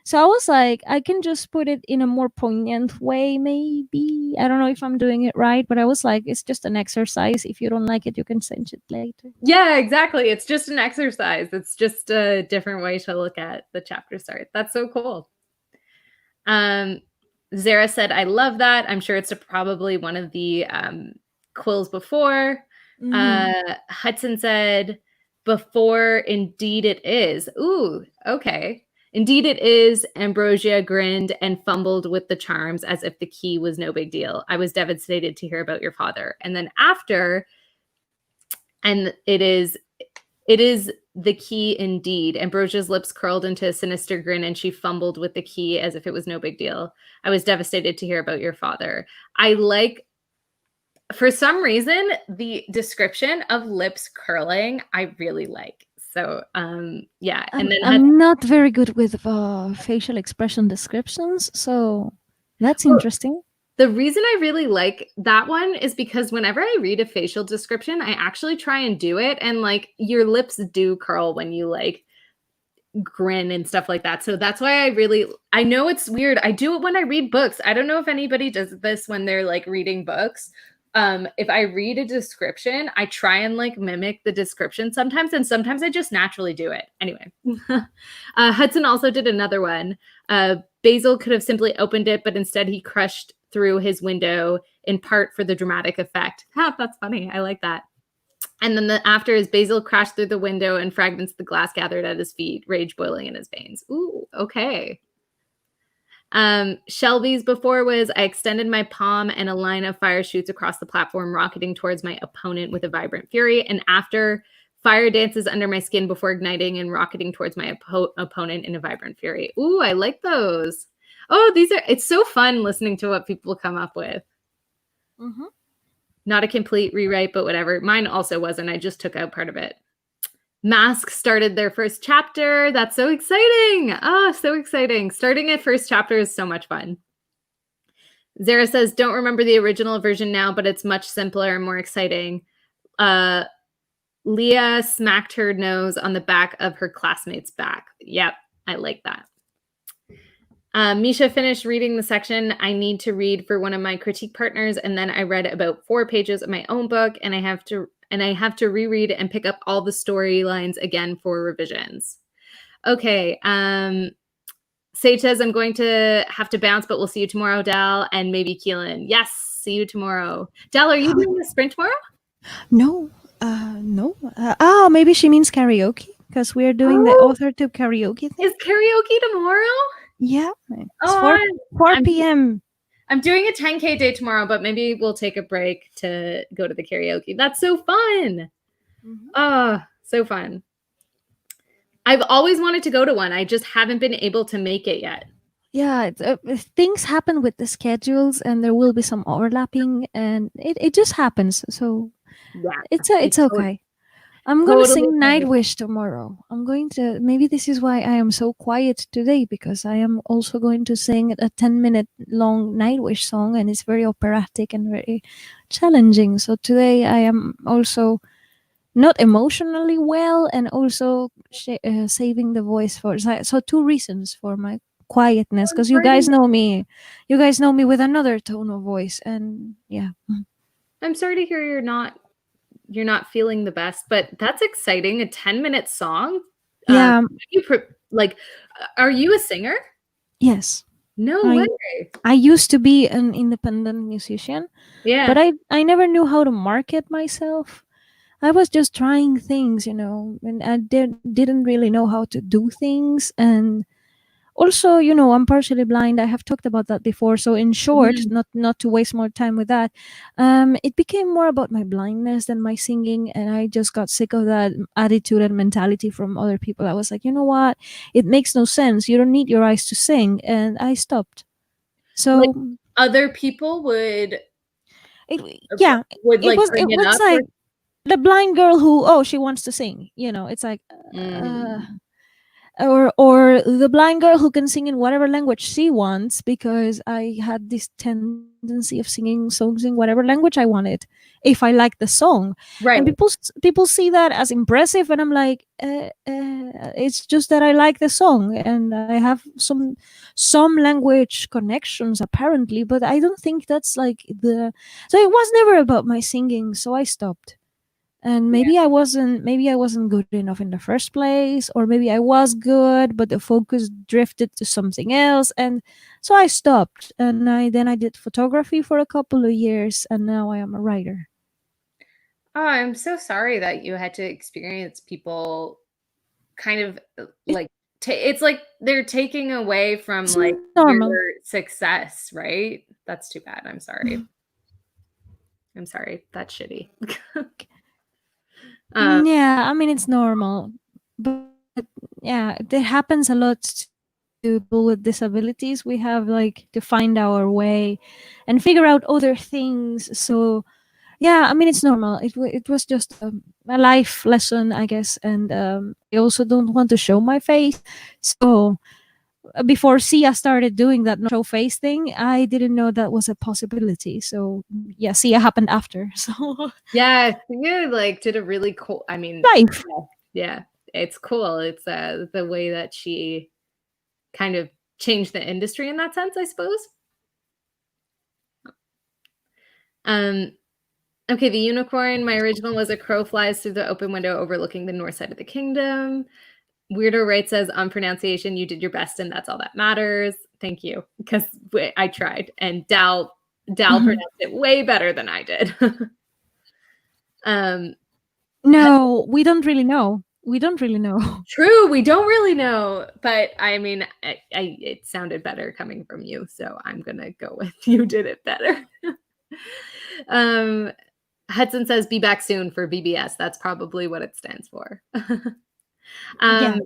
So I was like, I can just put it in a more poignant way, maybe. I don't know if I'm doing it right, but I was like, it's just an exercise. If you don't like it, you can change it later. Yeah, exactly. It's just an exercise. It's just a different way to look at the chapter start. That's so cool. Zara said, I love that. I'm sure it's probably one of the quills before. Hudson said, before, indeed it is. Ooh, okay. Indeed it is. Ambrosia grinned and fumbled with the charms as if the key was no big deal. I was devastated to hear about your father. And then after, and it is the key indeed. Ambrosia's lips curled into a sinister grin, and she fumbled with the key as if it was no big deal. I was devastated to hear about your father. I like, for some reason, the description of lips curling, I really like. So, yeah. And then I'm not very good with facial expression descriptions, so that's interesting. the reason I really like that one is because whenever I read a facial description, I actually try and do it. And like your lips do curl when you like grin and stuff like that. So that's why I know it's weird. I do it when I read books. I don't know if anybody does this when they're like reading books. If I read a description, I try and like mimic the description sometimes, and sometimes I just naturally do it. Anyway, Hudson also did another one. Basil could have simply opened it, but instead he crushed through his window in part for the dramatic effect. That's funny. I like that. And then after is Basil crashed through the window and fragments of the glass gathered at his feet, rage boiling in his veins. Ooh, okay. Shelby's before was, I extended my palm and a line of fire shoots across the platform, rocketing towards my opponent with a vibrant fury. And after, fire dances under my skin before igniting and rocketing towards my opponent in a vibrant fury. Ooh, I like those. Oh, it's so fun listening to what people come up with. Not a complete rewrite, but whatever. Mine also wasn't. I just took out part of it. Mask started their first chapter. That's so exciting. Oh, so exciting. Starting a first chapter is so much fun. Zara says, don't remember the original version now, but it's much simpler and more exciting. Leah smacked her nose on the back of her classmate's back. Yep, I like that. Misha finished reading the section I need to read for one of my critique partners, and then I read about 4 pages of my own book, and I have to reread and pick up all the storylines again for revisions. Okay. Sage says, I'm going to have to bounce, but we'll see you tomorrow, Dal, and maybe Keelan. Yes, see you tomorrow. Dal, are you doing the sprint tomorrow? No. Maybe she means karaoke, because we're doing the author tube karaoke thing. Is karaoke tomorrow? Yeah. It's 4 p.m. I'm doing a 10K day tomorrow, but maybe we'll take a break to go to the karaoke. That's so fun. Oh, so fun. I've always wanted to go to one. I just haven't been able to make it yet. Yeah, things happen with the schedules, and there will be some overlapping, and it just happens. So yeah, it's okay. I'm going to sing Nightwish tomorrow. Maybe this is why I am so quiet today, because I am also going to sing a 10-minute long Nightwish song, and it's very operatic and very challenging. So today I am also not emotionally well, and also saving the voice for. So 2 reasons for my quietness, I'm because you sorry guys to know me. You guys know me with another tone of voice, and yeah. I'm sorry to hear you're not feeling the best, but that's exciting, a 10-minute song? Yeah, You pre like, are you a singer? yes. No I way. I used to be an independent musician, but Yeah. I never knew how to market myself. I was just trying things, and I didn't really know how to do things. And also, I'm partially blind. I have talked about that before. So in short, Mhm. not to waste more time with that, it became more about my blindness than my singing, and I just got sick of that attitude and mentality from other people. I was like, you know what? It makes no sense. You don't need your eyes to sing, and I stopped. Like, So other people yeah, it like, was bring it it was up or like the blind girl who, oh, she wants to sing. It's like, uh, Mm. or the blind girl who can sing in whatever language she wants, because I had this tendency of singing songs in whatever language I wanted if I liked the song. And Right. people see that as impressive, and I'm like, it's just that I like the song, and I have some language connections apparently, but I don't think that's like the so it was never about my singing, so I stopped. And Yeah. maybe I wasn't good enough in the first place, or maybe I was good but the focus drifted to something else, and so I stopped. And I did photography for a couple of years, and now I am a writer. Oh, I'm so sorry that you had to experience people kind of, It's like, ta it's like they're taking away from, like, normal. your success, right? That's too bad, I'm sorry. I'm sorry, that's shitty. Um, Yeah, I mean, it's normal, but yeah, it happens a lot to people with disabilities. We have like to find our way and figure out other things. So yeah, I mean, it's normal. It was just a life lesson, I guess. And I also don't want to show my face. So before Sia started doing that no show face thing, I didn't know that was a possibility. So yeah, Sia happened after. So yeah, you, like, did a really cool I mean, life. yeah, yeah, it's cool. It's, the way that she kind of changed the industry in that sense, I suppose. Um, okay, the unicorn, my original was a crow flies through the open window overlooking the north side of the kingdom. Weirdo Right says, on pronunciation, you did your best and that's all that matters. Thank you, because I tried, and Dal Mhm. pronounced it way better than I did. um, No, we don't really know. We don't really know. True, we don't really know, but I mean, it sounded better coming from you, so I'm gonna go with you did it better. um, Hudson says, "Be back soon" for BBS. That's probably what it stands for. Yeah. um,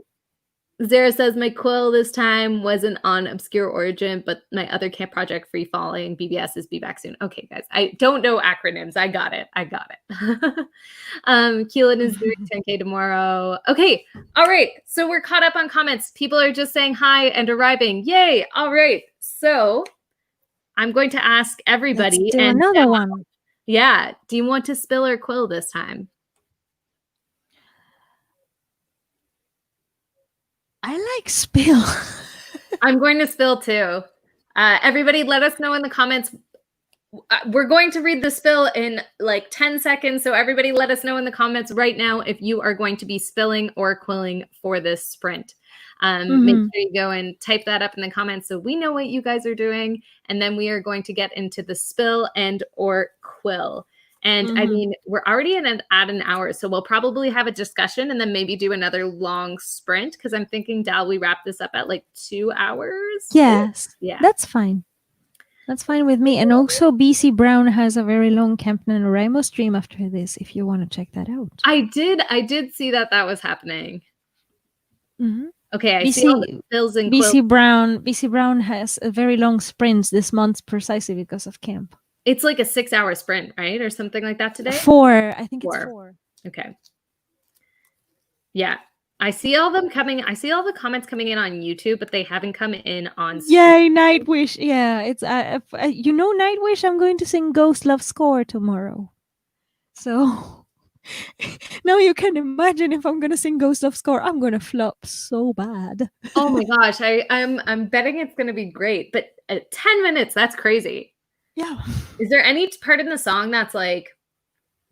Zara says, "My quill this time wasn't on Obscure Origin, but my other camp project, Free Falling, BBS is Be Back Soon." Okay, guys, I don't know acronyms. I got it. I got it. Keelan is doing 10K tomorrow. Okay, all right. So we're caught up on comments. People are just saying hi and arriving. Yay! All right. So I'm going to ask Let's everybody, do and another one. yeah, do you want to spill or quill this time? I like spill. I'm going to spill too. Everybody, let us know in the comments. We're going to read the spill in like 10 seconds. So everybody let us know in the comments right now if you are going to be spilling or quilling for this sprint. Make Hmm. sure you go and type that up in the comments so we know what you guys are doing. And then we are going to get into the spill and or quill. And I Hmm. mean, we're already at an hour, so we'll probably have a discussion and then maybe do another long sprint, because I'm thinking, Dal, we wrap this up at like 2 hours. Yes, Yeah. that's fine. That's fine with me. And also, BC Brown has a very long Camp NaNoWriMo stream after this, if you want to check that out. I did see that was happening. Hmm. Okay, I see all the BC spills and quills. BC Brown has a very long sprints this month precisely because of camp. It's like a 6-hour sprint, right? Or something like that today? Four, I think it's 4. four. Okay. Yeah. I see all them coming. I see all the comments coming in on YouTube, but they haven't come in on stream. Yay, Nightwish! Yeah, it's Nightwish. I'm going to sing Ghost Love Score tomorrow. So Now you can imagine if I'm gonna sing Ghost of Score, I'm gonna flop so bad. Oh my gosh, I'm betting it's gonna be great, but at 10 minutes, that's crazy. Yeah. Is there any part in the song that's like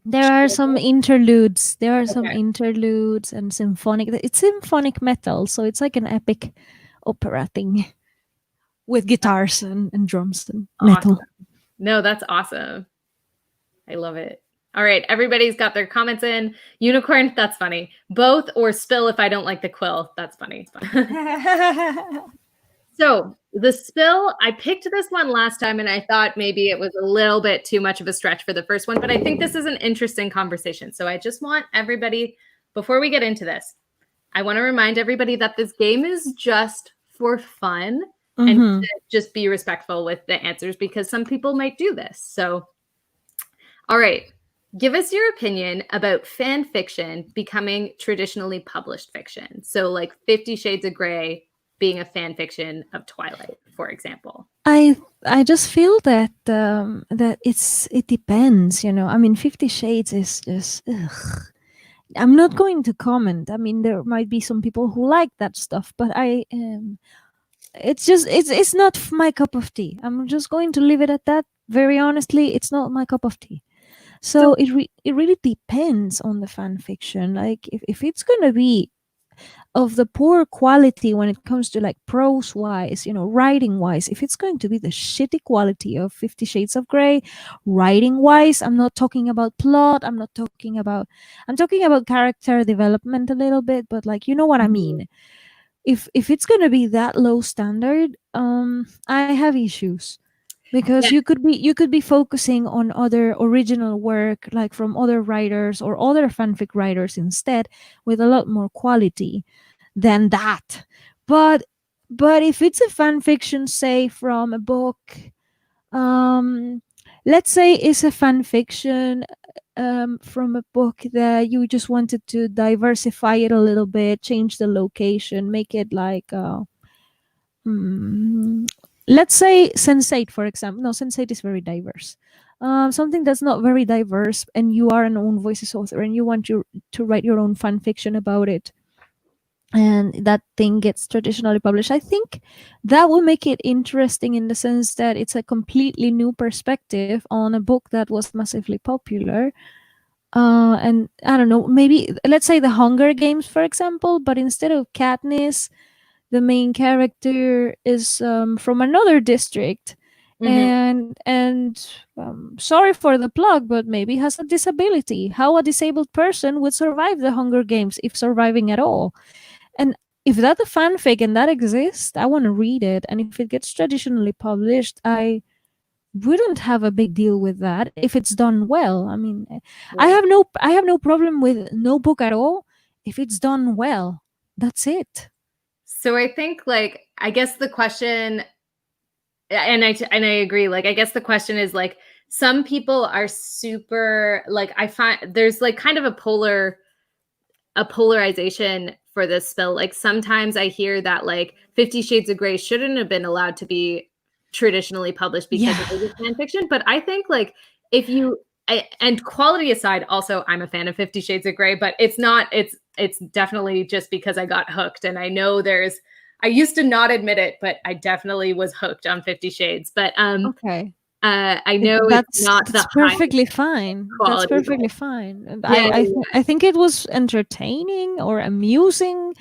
There are some chill? interludes. There are some Okay. interludes and symphonic. It's symphonic metal, so it's like an epic opera thing with guitars and drums and Awesome. metal. No, that's awesome. I love it. All right, everybody's got their comments in. Unicorn, that's funny. Both or spill if I don't like the quill. That's funny. So the spill, I picked this one last time and I thought maybe it was a little bit too much of a stretch for the first one, but I think this is an interesting conversation. So I just want everybody, before we get into this, I want to remind everybody that this game is just for fun and Mm-hmm. to just be respectful with the answers because some people might do this. So, all right, give us your opinion about fan fiction becoming traditionally published fiction. So, like 50 Shades of Grey being a fan fiction of Twilight, for example. I just feel that that it depends, you know. I mean, 50 Shades is just ugh. I'm not going to comment. I mean, there might be some people who like that stuff, but it's just it's not my cup of tea. I'm just going to leave it at that. Very honestly, it's not my cup of tea. So So, it really depends on the fan fiction. Like if it's gonna be of the poor quality when it comes to like prose wise, you know, writing wise, if it's going to be the shitty quality of 50 Shades of Grey, writing wise, I'm not talking about plot, I'm talking about character development a little bit, but like you know what I mhm, mean. If it's gonna be that low standard, I have issues because yeah. you could be focusing on other original work like from other writers or other fanfic writers instead with a lot more quality than that. but but if it's a fan fiction, say from a book, um let's say it's a fan fiction from a book that you just wanted to diversify it a little bit, change the location, make it like Hmm, let's say Sensate, for example. No, Sensate is very diverse. Something that's not very diverse, and you are an own voices author, and you want to write your own fan fiction about it, and that thing gets traditionally published. I think that will make it interesting in the sense that it's a completely new perspective on a book that was massively popular. And I don't know, maybe let's say the Hunger Games, for example, but instead of Katniss, the main character is from another district, Mhm. and sorry for the plug, but maybe has a disability. How a disabled person would survive the Hunger Games, if surviving at all? And if that's a fanfic and that exists, I want to read it. And if it gets traditionally published, I wouldn't have a big deal with that if it's done well. I mean, Right. I have no problem with no book at all if it's done well. That's it. So I think like I guess the question and I agree like I guess the question is like some people are super like I find there's like kind of a polarization for this spell. Like sometimes I hear that like 50 Shades of Grey shouldn't have been allowed to be traditionally published because Yeah. it was a fan fiction. But I think like if you and quality aside, also I'm a fan of 50 Shades of Grey, but it's not it's definitely just because I got hooked. And I know there's I used to not admit it, but I definitely was hooked on 50 Shades. But Okay. I know it's not That's the highest perfectly fine. That's quality, but perfectly fine. And yeah, I think it was entertaining or amusing.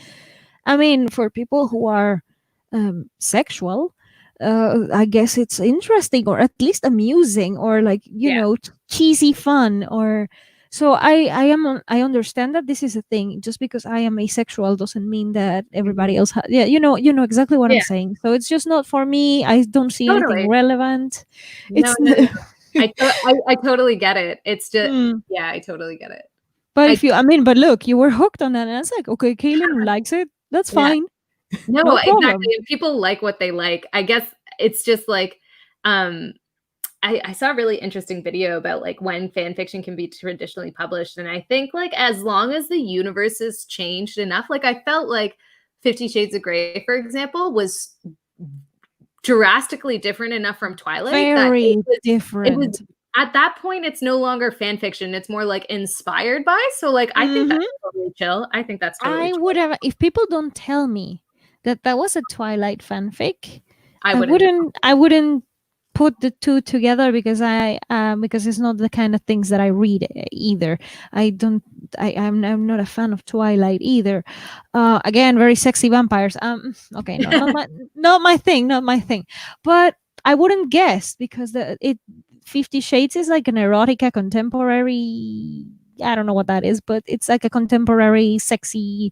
I mean, for people who are sexual, I guess it's interesting or at least amusing or like you yeah, know cheesy fun or. So I understand that this is a thing. Just because I am asexual doesn't mean that mhm, everybody else. Yeah, you know exactly what I'm yeah, saying. So it's just not for me. I don't see anything totally. relevant. No, It's no, no. I totally get it. It's just Mm. yeah, I totally get it. But I if you, I mean, but look, you were hooked on that, and it's like, okay, Kaylin likes it. That's yeah. fine, No, no exactly, problem. and people like what they like. I guess it's just like, um, I saw a really interesting video about like when fan fiction can be traditionally published, and I think like as long as the universe has changed enough, like I felt like 50 Shades of Grey, for example, was drastically different enough from Twilight that Very it was different. at that point, it's no longer fan fiction. It's more like inspired by. So, like, I think that's Mhm. totally chill. I think that's totally I would chill. have, if people don't tell me that that was a Twilight fanfic, I I wouldn't know. wouldn't put the two together because because it's not the kind of things that I read either. I don't I'm not a fan of Twilight either. Again, very sexy vampires. Okay, no, not my thing, not my thing. But I wouldn't guess because the it 50 Shades is like an erotica contemporary. I don't know what that is, but it's like a contemporary sexy,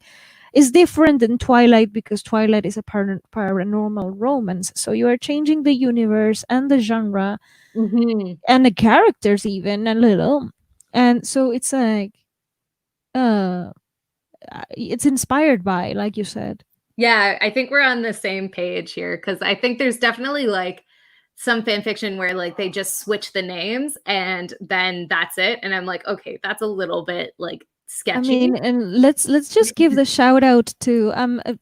is different than Twilight because Twilight is a paranormal romance. So you are changing the universe and the genre Mhm. and the characters even a little. And so it's like uh it's inspired by, like you said. Yeah, I think we're on the same page here because I think there's definitely like some fan fiction where like they just switch the names and then that's it. And I'm like, okay, that's a little bit like I sketchy. mean, and let's just give the shout out to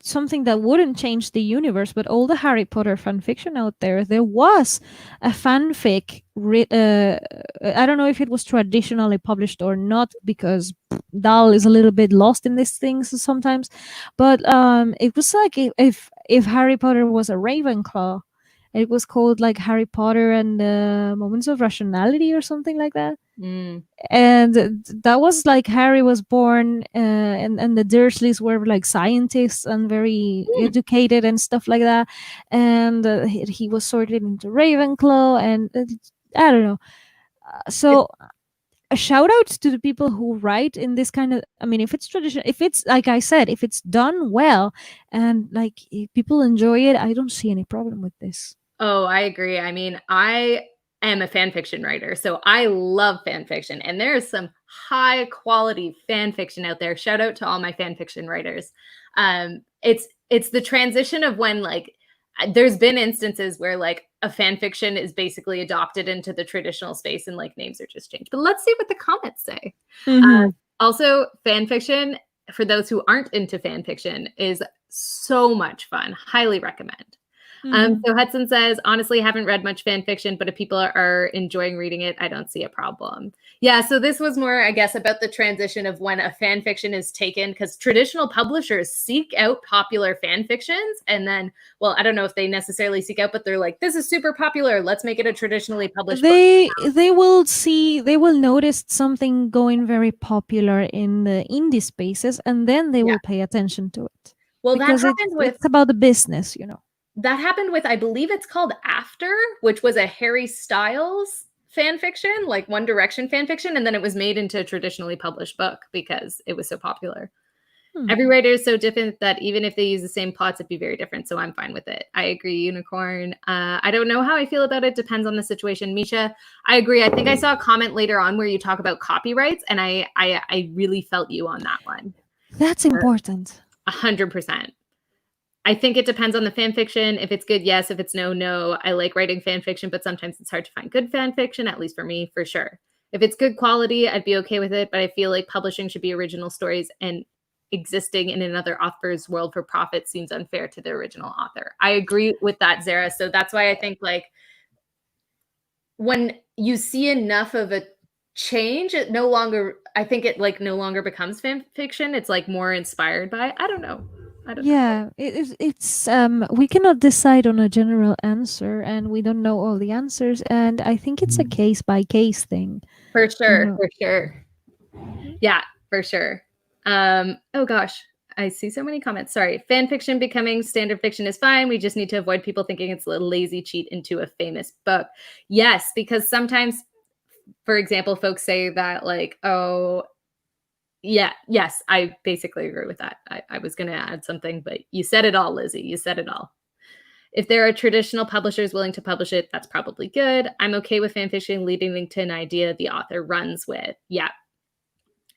something that wouldn't change the universe, but all the Harry Potter fan fiction out there. There was a fanfic. I don't know if it was traditionally published or not, because Dal is a little bit lost in these things sometimes. But it was like if Harry Potter was a Ravenclaw, it was called like Harry Potter and Moments of Rationality or something like that. Mm. And that was like Harry was born, and the Dursleys were like scientists and very Mm. educated and stuff like that, and he was sorted into Ravenclaw, and I don't know. So a shout out to the people who write in this kind of, I mean, if it's tradition, if it's like I said, if it's done well and like if people enjoy it, I don't see any problem with this. Oh, I agree. I mean, I am a fan fiction writer, so I love fan fiction, and there is some high quality fan fiction out there. Shout out to all my fan fiction writers. It's the transition of when like there's been instances where like a fan fiction is basically adopted into the traditional space and like names are just changed. But let's see what the comments say. Mm-hmm. Also, fan fiction for those who aren't into fan fiction is so much fun. Highly recommend. Mm-hmm. So Hudson says, honestly, haven't read much fan fiction, but if people are enjoying reading it, I don't see a problem. Yeah, so this was more, I guess, about the transition of when a fan fiction is taken, because traditional publishers seek out popular fan fictions. And then, well, I don't know if they necessarily seek out, but they're like, this is super popular. Let's make it a traditionally published book. They will notice something going very popular in the indie spaces, and then they Yeah. will pay attention to it Well, because it's about the business, you know. that happened with, I believe it's called After, which was a Harry Styles fan fiction, like One Direction fan fiction, and then it was made into a traditionally published book because it was so popular. Hmm. Every writer is so different that even if they use the same plots, it'd be very different. So I'm fine with it. I agree, Unicorn. I don't know how I feel about it. Depends on the situation. Misha, I agree. I think I saw a comment later on where you talk about copyrights, and I really felt you on that one. That's important. 100%. I think it depends on the fan fiction. If it's good, yes. If it's no, no. I like writing fan fiction, but sometimes it's hard to find good fan fiction, at least for me, for sure. If it's good quality, I'd be okay with it, but I feel like publishing should be original stories, and existing in another author's world for profit seems unfair to the original author. I agree with that, Zara. So that's why I think like when you see enough of a change, it no longer, I think it like no longer becomes fan fiction. It's like more inspired by, I don't know. I don't know. Yeah, it's we cannot decide on a general answer, and we don't know all the answers, and I think it's a case by case thing, For you sure, know. for sure. Yeah, for sure. Oh gosh, I see so many comments. Sorry. Fan fiction becoming standard fiction is fine. We just need to avoid people thinking it's a lazy cheat into a famous book. Yes, because sometimes, for example, folks say that like, oh, yeah, yes, I basically agree with that. I was going to add something, but you said it all, Lizzie. You said it all. If there are traditional publishers willing to publish it, that's probably good. I'm okay with fan fiction leading to an idea the author runs with. Yeah.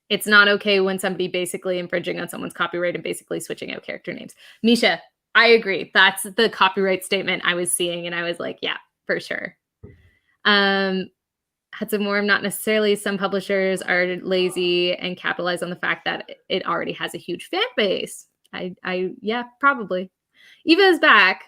It's not okay when somebody basically infringing on someone's copyright and basically switching out character names. Misha, I agree. That's the copyright statement I was seeing, and I was like, yeah, for sure. Hudson Moore, not necessarily. Some publishers are lazy and capitalize on the fact that it already has a huge fan base. Yeah, probably. Eva is back.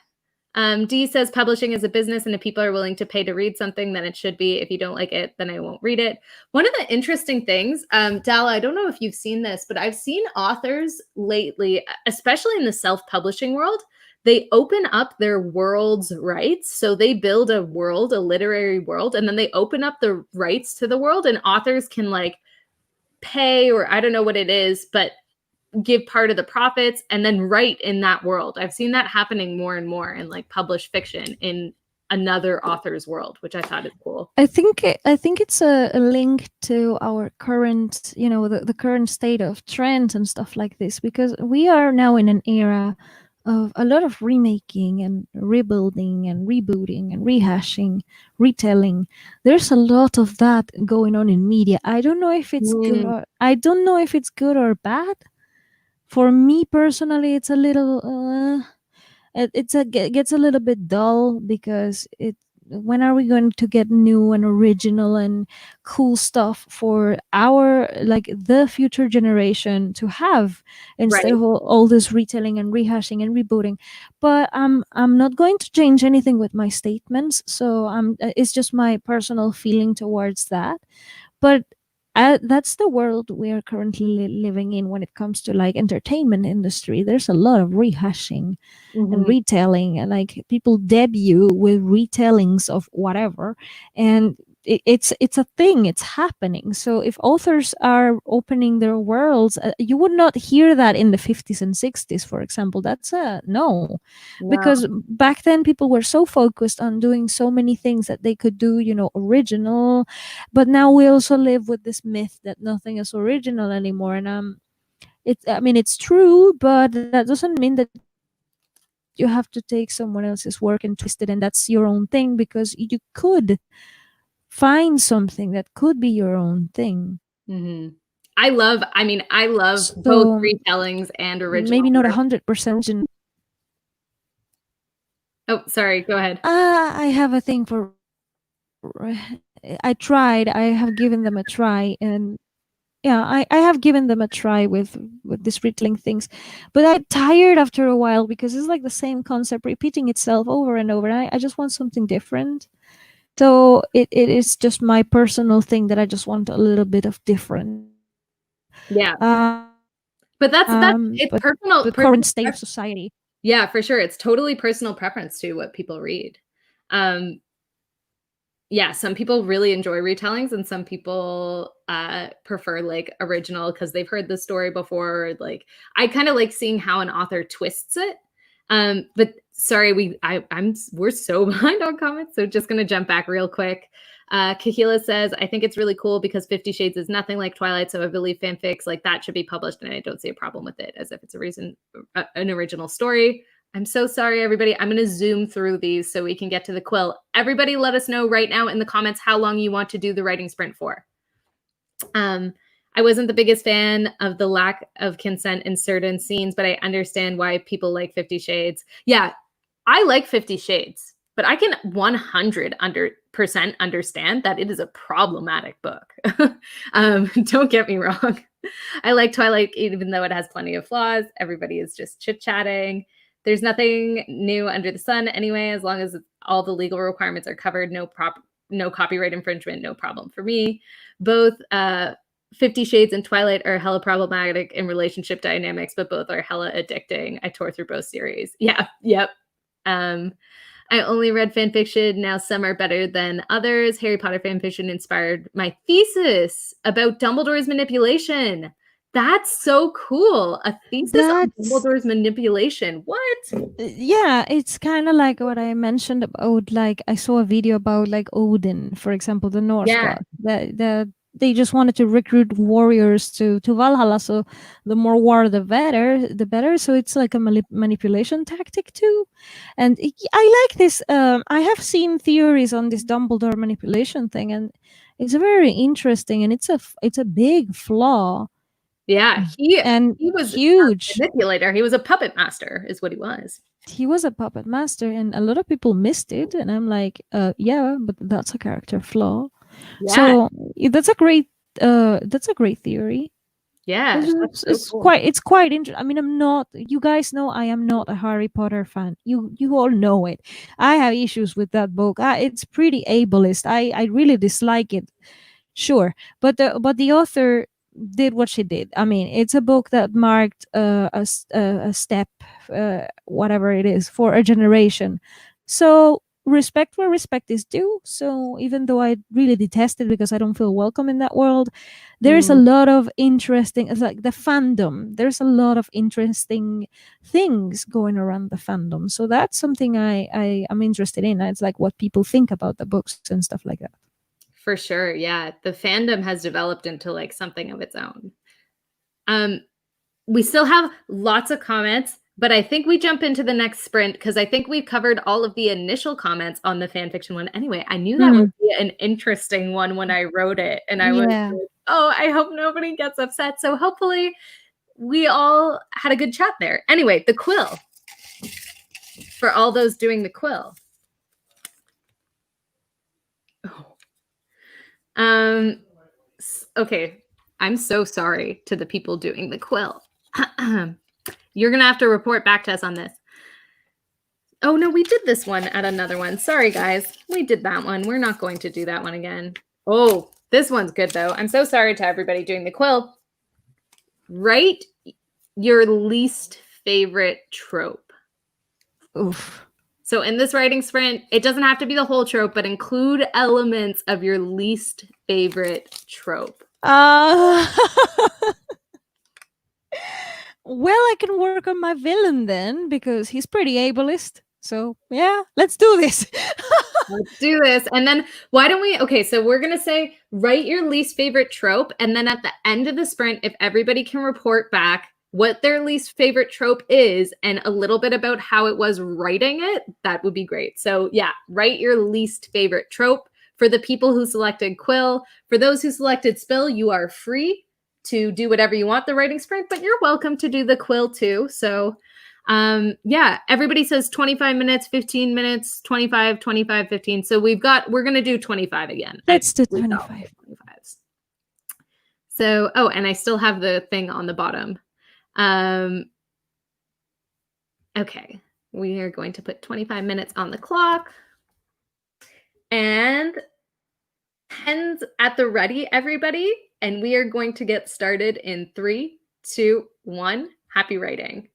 Dee says publishing is a business, and if people are willing to pay to read something, then it should be. If you don't like it, then I won't read it. One of the interesting things, Dalla, I don't know if you've seen this, but I've seen authors lately, especially in the self-publishing world, they open up their world's rights. So they build a world, a literary world, and then they open up the rights to the world, and authors can like pay, or I don't know what it is, but give part of the profits and then write in that world. I've seen that happening more and more in like published fiction in another author's world, which I thought is cool. I think it's a link to our current, the current state of trends and stuff like this, because we are now in an era of a lot of remaking and rebuilding and rebooting and rehashing, retelling. There's a lot of that going on in media. I don't know if it's good or I don't know if it's good or bad. For me personally, it's a little it gets a little bit dull, because when are we going to get new and original and cool stuff for our, like, the future generation to have, instead Right. of all this retelling and rehashing and rebooting? But I'm not going to change anything with my statements, so it's just my personal feeling towards that. But that's the world we are currently living in when it comes to like entertainment industry. There's a lot of rehashing and retelling, and like people debut with retellings of whatever, and it's a thing, it's happening. So if authors are opening their worlds, you would not hear that in the 50s and 60s, for example. That's a no, No. because back then people were so focused on doing so many things that they could do, original. But now we also live with this myth that nothing is original anymore, and it's true, but that doesn't mean that you have to take someone else's work and twist it and that's your own thing, because you could find something that could be your own thing. I love So both retellings and maybe original not work. 100% original. Oh, sorry, go ahead. I have a thing for. I have given them a try, and yeah, I have given them a try with this retelling things, but I get tired after a while, because it's like the same concept repeating itself over and over. I just want something different. So it is just my personal thing that I just want a little bit of difference. Yeah. But But that's the it's current personal state of personal society. Yeah, for sure. It's totally personal preference to what people read. Um, yeah, some people really enjoy retellings and some people prefer like original because they've heard the story before. Like I kind of like seeing how an author twists it. But sorry, we're so behind on comments, so just gonna jump back real quick. Kahila says, I think it's really cool because 50 Shades is nothing like Twilight, so I believe fanfics like that should be published, and I don't see a problem with it, as if it's an original story. I'm so sorry, everybody. I'm going to zoom through these so we can get to the quill. Everybody let us know right now in the comments how long you want to do the writing sprint for. I wasn't the biggest fan of the lack of consent in certain scenes, but I understand why people like 50 Shades. Yeah, I like 50 Shades, but I can 100% understand that it is a problematic book. Don't get me wrong. I like Twilight, even though it has plenty of flaws. Everybody is just chit-chatting. There's nothing new under the sun anyway, as long as all the legal requirements are covered. No copyright infringement, no problem for me. Both 50 Shades and Twilight are hella problematic in relationship dynamics, but both are hella addicting. I tore through both series. Yeah, yep. I only read fan fiction. Now some are better than others. Harry Potter fan fiction inspired my thesis about Dumbledore's manipulation. That's so cool. A thesis on That's Dumbledore's manipulation. What? Yeah, it's kind of like what I mentioned about, like, I saw a video about like Odin, for example, the Norse Yeah. god. They just wanted to recruit warriors to Valhalla, so the more war the better, so it's like a manipulation tactic too. And I like this. I have seen theories on this Dumbledore manipulation thing, and it's very interesting, and it's a big flaw. Yeah. He And he was a huge. manipulator. He was a puppet master, is what he was. He was a puppet master, and a lot of people missed it, and I'm like, yeah, but that's a character flaw. Yeah. So that's a great theory. Yeah, that's so cool. It's quite interesting. I mean, I'm not. You guys know I am not a Harry Potter fan. You all know it. I have issues with that book. It's pretty ableist. I really dislike it. Sure, but the author did what she did. I mean, it's a book that marked a step, whatever it is, for a generation. So respect where respect is due. So even though I really detest it because I don't feel welcome in that world, there's a Mm, lot of interesting, it's like the fandom. There's a lot of interesting things going around the fandom. So that's something I am interested in. It's like what people think about the books and stuff like that. for sure, yeah. The fandom has developed into, like, something of its own. Um, we still have lots of comments, but I think we jump into the next sprint because I think we've covered all of the initial comments on the fan fiction one. Anyway, I knew that would Mm, be an interesting one when I wrote it, and I was yeah. like, "Oh, I hope nobody gets upset." So hopefully we all had a good chat there. Anyway, the quill for all those doing the quill. Oh. Okay. I'm so sorry to the people doing the quill. You're gonna have to report back to us on this. Oh no, we did this one at another one. Sorry, guys. We did that one. We're not going to do that one again. Oh, this one's good though. I'm so sorry to everybody doing the quill. Write your least favorite trope. Oof. So in this writing sprint, it doesn't have to be the whole trope, but include elements of your least favorite trope. Uh, well, I can work on my villain then because he's pretty ableist. So yeah, let's do this. Let's do this. And then why don't we? Okay, so we're going to say write your least favorite trope. And then at the end of the sprint, if everybody can report back what their least favorite trope is and a little bit about how it was writing it, that would be great. So, yeah, write your least favorite trope. For the people who selected Quill, for those who selected Spill, you are free to do whatever you want the writing sprint, but you're welcome to do the Quill too. So, yeah, everybody says 25 minutes, 15 minutes, 25, 25, 15. So we're going to do 25 again. Let's do We got 25. 25s. So, oh, and I still have the thing on the bottom. Um, okay, we are going to put 25 minutes on the clock. And pens at the ready, everybody. And we are going to get started in 3, 2, 1. Happy writing.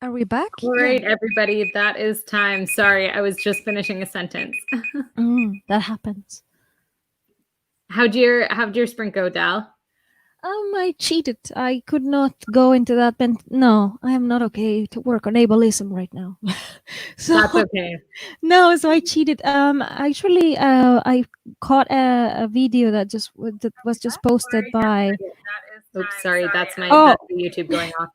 Are we back? All right, everybody, that is time. Sorry, I was just finishing a sentence. That happens. How'd your sprint go, Dal? I cheated. I could not go into that. No, I am not okay to work on ableism right now. So That's okay. no, so I cheated. Actually, I caught a video that was just posted by. Oops, sorry, that's Oh, the YouTube going off.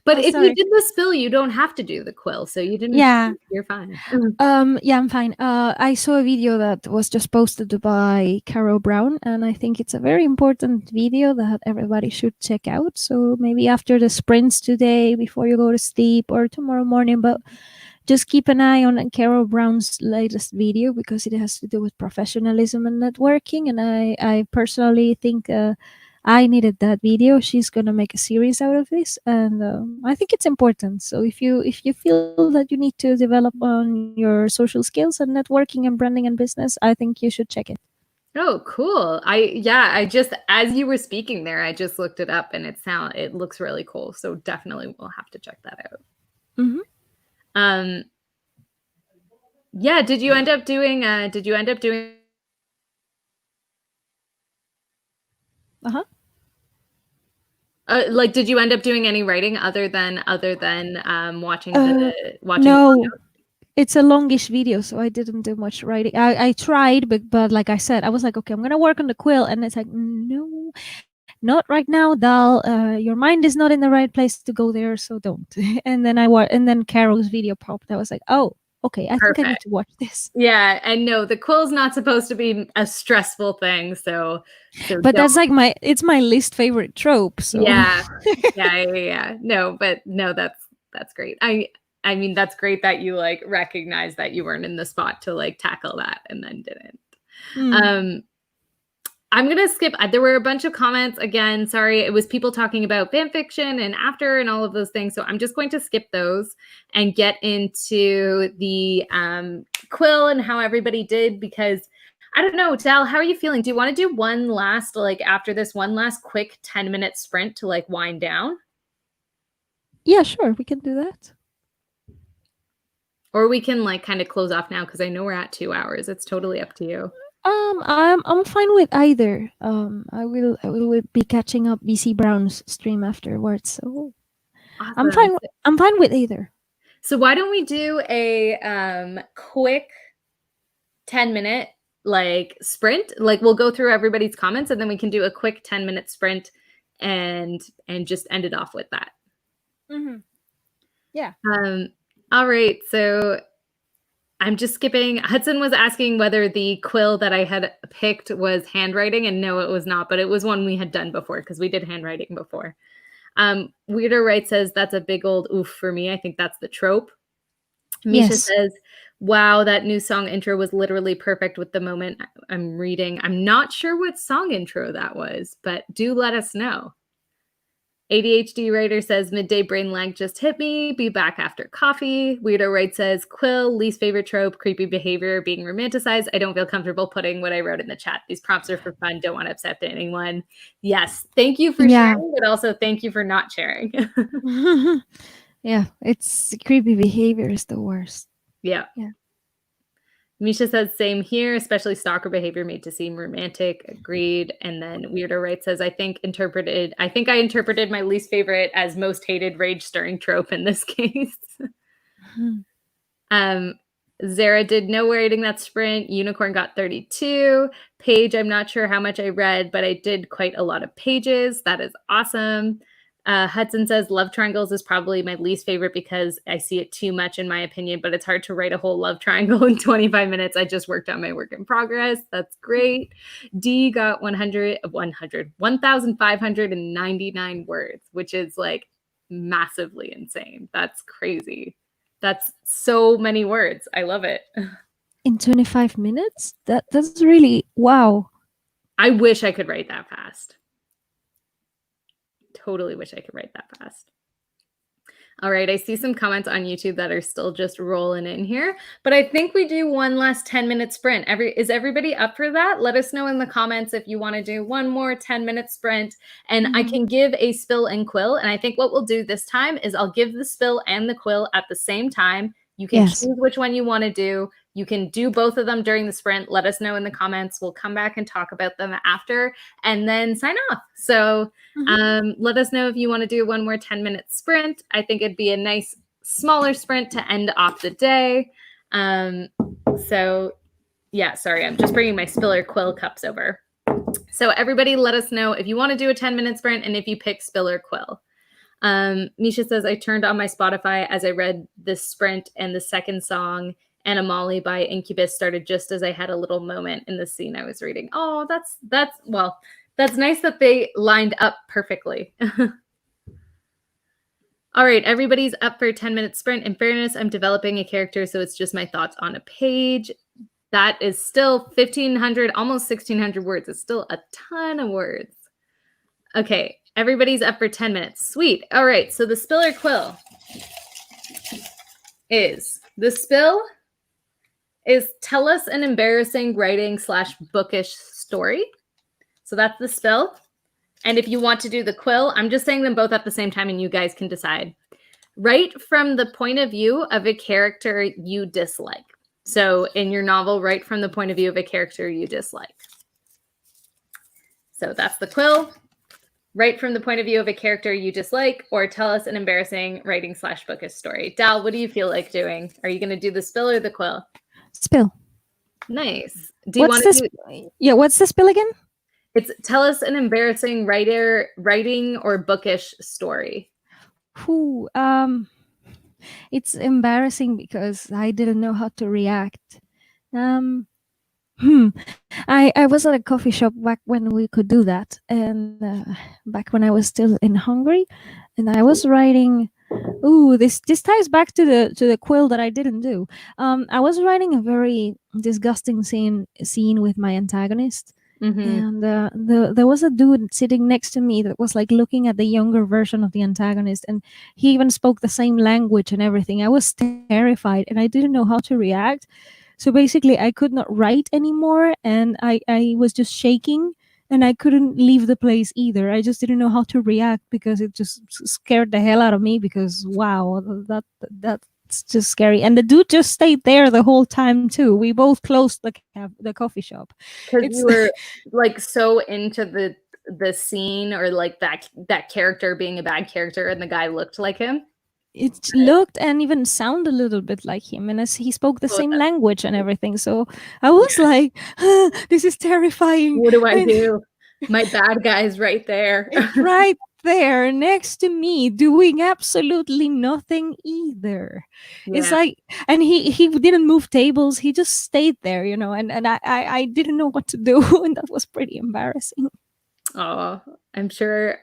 But oh, if you sorry. did the spill, you don't have to do the quill, so you didn't. Yeah. You're fine. Yeah, I'm fine. I saw a video that was just posted by Carol Brown, and I think it's a very important video that everybody should check out. So maybe after the sprints today, before you go to sleep, or tomorrow morning, but just keep an eye on Carol Brown's latest video because it has to do with professionalism and networking. And I personally think I needed that video. She's gonna make a series out of this, and I think it's important. So if you feel that you need to develop on your social skills and networking and branding and business, I think you should check it. Oh, cool. I just as you were speaking there, I just looked it up and it looks really cool. So definitely we'll have to check that out. Mm-hmm. Yeah, did you end up doing Uh-huh. Like, did you end up doing any writing other than watching No, it's a longish video, so I didn't do much writing. I tried, but like I said, I was like, okay, I'm gonna work on the quill, and it's like, no, not right now, Dal. Your mind is not in the right place to go there, so don't. And then and then Carol's video popped. I was like, oh, okay, I think I need to watch this. Yeah, and no, the quill's not supposed to be a stressful thing, so but that's like it's my least favorite trope. So yeah. No, but no, that's great. I mean, that's great that you like recognize that you weren't in the spot to like tackle that and then didn't. I'm gonna skip. There were a bunch of comments again. Sorry, it was people talking about fan fiction and after and all of those things. So I'm just going to skip those and get into the quill and how everybody did because I don't know, Dal, how are you feeling? Do you want to do one last after this one last quick 10-minute sprint to like wind down? Yeah, sure, we can do that. Or we can like kind of close off now because I know we're at 2 hours. It's totally up to you. I'm fine with either. I will be catching up BC Brown's stream afterwards. So awesome. I'm fine with either. So why don't we do a quick 10-minute like sprint? Like we'll go through everybody's comments and then we can do a quick 10-minute sprint and just end it off with that. Mm-hmm. Yeah. All right. So I'm just skipping. Hudson was asking whether the quill that I had picked was handwriting, and no, it was not, but it was one we had done before because we did handwriting before. Weirder Right says that's a big old oof for me. I think that's the trope. Misha says, wow, that new song intro was literally perfect with the moment I'm reading. I'm not sure what song intro that was, but do let us know. ADHD writer says midday brain lag just hit me. Be back after coffee. Weirdo Right says quill, least favorite trope, creepy behavior being romanticized. I don't feel comfortable putting what I wrote in the chat. These prompts are for fun. Don't want to upset anyone. Yes. Thank you for sharing, but also thank you for not sharing. Yeah, it's creepy behavior is the worst. Yeah. Misha says same here, especially stalker behavior made to seem romantic. Agreed. And then Weirdo Right says, I think I interpreted my least favorite as most hated rage stirring trope in this case. Zara did no writing that sprint. Unicorn got 32. Paige, I'm not sure how much I read, but I did quite a lot of pages. That is awesome. Hudson says love triangles is probably my least favorite because I see it too much in my opinion, but it's hard to write a whole love triangle in 25 minutes. I just worked on my work in progress. That's great. D got 1,599 words, which is like massively insane. That's crazy. That's so many words. I love it. In 25 minutes? That's really wow. I wish I could write that fast. Totally wish I could write that fast. All right, I see some comments on YouTube that are still just rolling in here, but I think we do one last 10-minute sprint. Is everybody up for that? Let us know in the comments if you want to do one more 10-minute sprint, and I can give a spill and quill. And I think what we'll do this time is I'll give the spill and the quill at the same time. You can choose which one you want to do. You can do both of them during the sprint. Let us know in the comments. We'll come back and talk about them after and then sign off. So let us know if you want to do one more 10-minute sprint. I think it'd be a nice smaller sprint to end off the day. So yeah, sorry, I'm just bringing my spiller quill cups over. So everybody let us know if you want to do a 10-minute sprint and if you pick spiller quill. Misha says, I turned on my Spotify as I read this sprint, and the second song, Animali by Incubus, started just as I had a little moment in the scene I was reading. Oh, that's nice that they lined up perfectly. All right, everybody's up for a 10-minute sprint. In fairness, I'm developing a character, so it's just my thoughts on a page. That is still 1,500, almost 1,600 words. It's still a ton of words. Okay, everybody's up for 10 minutes. Sweet. All right, so the spiller quill is, tell us an embarrassing writing / bookish story. So that's the spill. And if you want to do the quill, I'm just saying them both at the same time and you guys can decide. Write from the point of view of a character you dislike. So in your novel, write from the point of view of a character you dislike. So that's the quill. Write from the point of view of a character you dislike, or tell us an embarrassing writing / bookish story. Dal, what do you feel like doing? Are you going to do the spill or the quill? Spill. Nice. Do you want to do... Yeah, what's the spill again? It's tell us an embarrassing writing or bookish story. It's embarrassing because I didn't know how to react. I was at a coffee shop back when we could do that, and back when I was still in Hungary, and I was writing. This ties back to the quill that I didn't do. I was writing a very disgusting scene with my antagonist, and there was a dude sitting next to me that was like looking at the younger version of the antagonist, and he even spoke the same language and everything. I was terrified, and I didn't know how to react. So basically, I could not write anymore, and I was just shaking, and I couldn't leave the place either. I just didn't know how to react because it just scared the hell out of me. Because wow, that's just scary. And the dude just stayed there the whole time too. We both closed the coffee shop because you were like so into the scene, or like that character being a bad character, and the guy looked like him. It looked and even sounded a little bit like him, and as he spoke the same language and everything. So I was like, this is terrifying. What do I do? My bad guy's right there. It's right there next to me doing absolutely nothing either. Yeah. It's like, and he didn't move tables. He just stayed there, and I didn't know what to do. And that was pretty embarrassing. Oh, I'm sure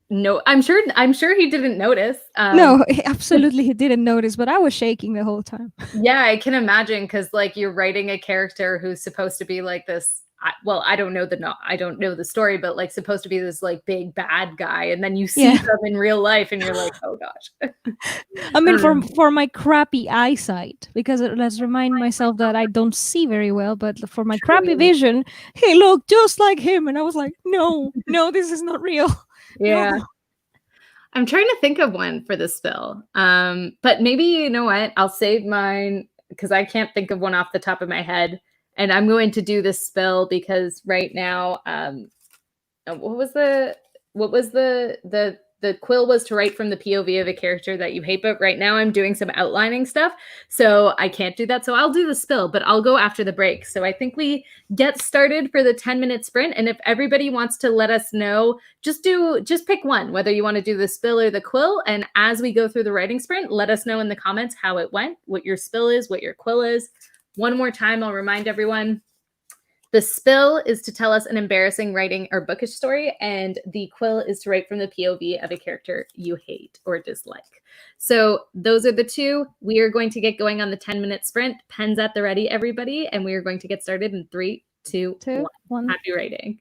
he didn't notice. No, absolutely he didn't notice, but I was shaking the whole time. Yeah, I can imagine, because like you're writing a character who's supposed to be like this. I don't know the story, but like supposed to be this like big bad guy, and then you see them in real life, and you're like, oh gosh. I mean, for my crappy eyesight, because let's remind myself that I don't see very well, but for my crappy vision, he looked just like him, and I was like, no, this is not real. Yeah. No. I'm trying to think of one for the spill. But maybe, you know what? I'll save mine because I can't think of one off the top of my head. And I'm going to do this spill because right now, what was the quill was to write from the POV of a character that you hate, but right now I'm doing some outlining stuff, so I can't do that. So I'll do the spill, but I'll go after the break. So I think we get started for the 10-minute sprint. And if everybody wants to let us know, just pick one, whether you want to do the spill or the quill. And as we go through the writing sprint, let us know in the comments how it went, what your spill is, what your quill is. One more time, I'll remind everyone. The spill is to tell us an embarrassing writing or bookish story, and the quill is to write from the POV of a character you hate or dislike. So those are the two. We are going to get going on the 10-minute sprint. Pens at the ready, everybody, and we are going to get started in 3, 2, 1. Happy writing.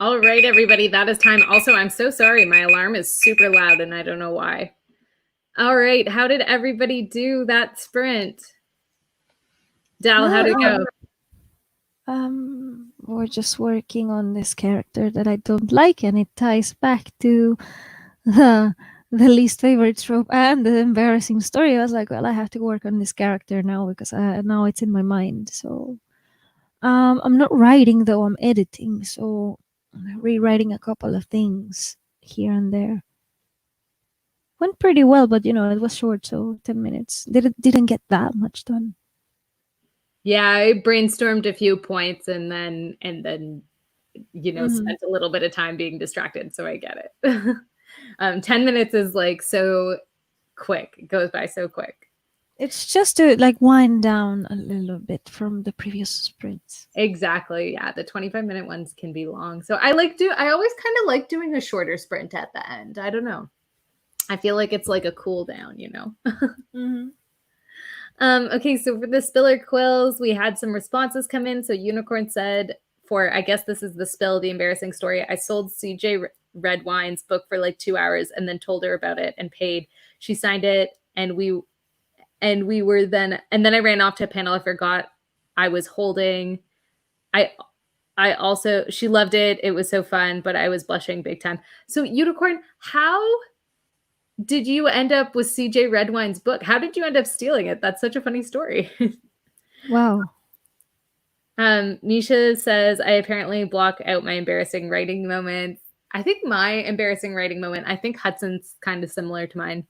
All right, everybody, that is time. Also, I'm so sorry. My alarm is super loud and I don't know why. All right, how did everybody do that sprint? Dal, how did it go? We're just working on this character that I don't like, and it ties back to the least favorite trope and the embarrassing story. I was like, well, I have to work on this character now because now it's in my mind. So I'm not writing though; I'm editing. So I'm rewriting a couple of things here and there. Went pretty well, but it was short, so 10 minutes. Didn't get that much done. Yeah, I brainstormed a few points and then spent a little bit of time being distracted, so I get it. 10 minutes is like so quick. It goes by so quick. It's just to like wind down a little bit from the previous sprints. Exactly. Yeah, the 25-minute ones can be long. So I always kind of like doing a shorter sprint at the end. I don't know. I feel like it's like a cool down, Okay, so for the spiller quills, we had some responses come in. So Unicorn said, I guess this is the spill, the embarrassing story. I sold CJ Redwine's book for like 2 hours and then told her about it and paid. She signed it and we were then I ran off to a panel. I forgot I was holding. I also, she loved it. It was so fun, but I was blushing big time. So Unicorn, how did you end up with CJ Redwine's book? How did you end up stealing it? That's such a funny story. Wow. Nisha says, I apparently block out my embarrassing writing moments. I think my embarrassing writing moment, I think Hudson's kind of similar to mine.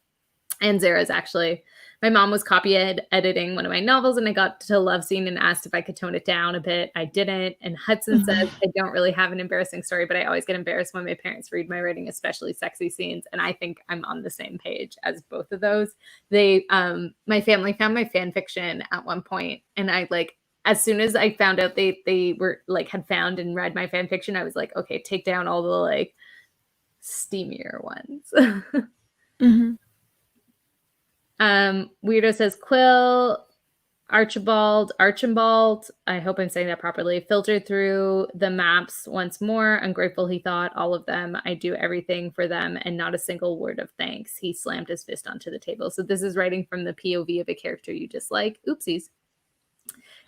And Zara's actually. My mom was copy editing one of my novels and I got to love scene and asked if I could tone it down a bit. I didn't. And Hudson says, I don't really have an embarrassing story, but I always get embarrassed when my parents read my writing, especially sexy scenes. And I think I'm on the same page as both of those. My family found my fan fiction at one point, and I as soon as I found out they were had found and read my fan fiction, I was like, okay, take down all the steamier ones. Weirdo says Quill, Archibald, I hope I'm saying that properly, filtered through the maps once more. Ungrateful, he thought, all of them. I do everything for them and not a single word of thanks. He slammed his fist onto the table. So this is writing from the POV of a character you dislike. Oopsies.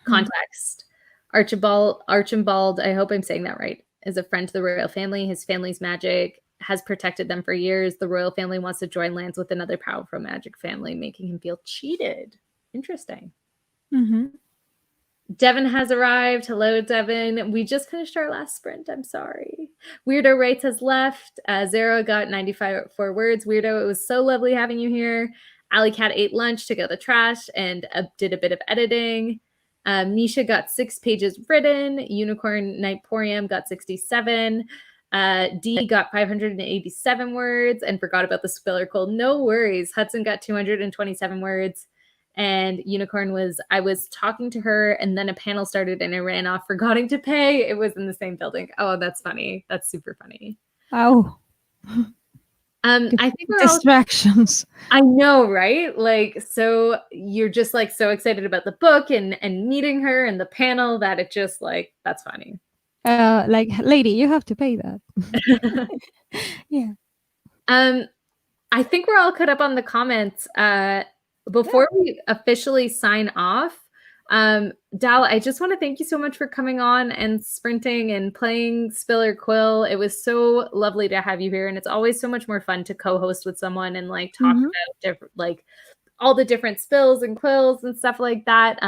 Context. Archibald, I hope I'm saying that right, is a friend to the royal family. His family's magic has protected them for years. The royal family wants to join lands with another powerful magic family, making him feel cheated. Interesting. Devin has arrived. Hello, Devin. We just finished our last sprint. I'm sorry. Weirdo Writes has left. Zara got 95 words. Weirdo, it was so lovely having you here. Alley Cat ate lunch, took out the trash, and did a bit of editing. Nisha got 6 pages written. Unicorn Nightporium got 67. D got 587 words and forgot about the spiller cold. No worries. Hudson got 227 words. And Unicorn I was talking to her and then a panel started and I ran off forgetting to pay. It was in the same building. Oh, that's funny. That's super funny. Wow. I think we're distractions. I know, right? So you're just so excited about the book and meeting her and the panel that it just that's funny. Lady, you have to pay that. Yeah. I think we're all caught up on the comments. Before we officially sign off, Dal, I just want to thank you so much for coming on and sprinting and playing Spiller Quill. It was so lovely to have you here, and it's always so much more fun to co-host with someone and talk about different all the different spills and quills and stuff like that.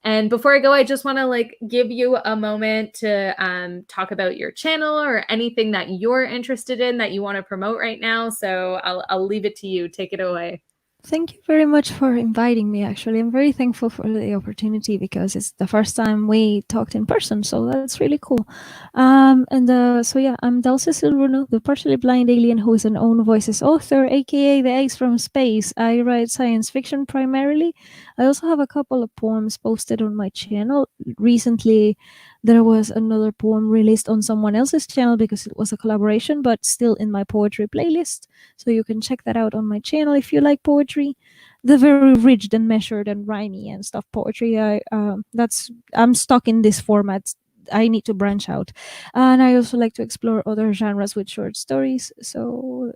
And before I go, I just want to give you a moment to talk about your channel or anything that you're interested in that you want to promote right now. So I'll leave it to you. Take it away. Thank you very much for inviting me, actually. I'm very thankful for the opportunity because it's the first time we talked in person, so that's really cool. So yeah, I'm Dulce Silverno, the partially blind alien who is an own voices author, aka the Ace from Space. I write science fiction primarily. I also have a couple of poems posted on my channel. Recently, there was another poem released on someone else's channel because it was a collaboration, but still in my poetry playlist. So you can check that out on my channel if you like poetry. The very rigid and measured and rhymy and stuff poetry. I'm stuck in this format I need to branch out. And I also like to explore other genres with short stories. So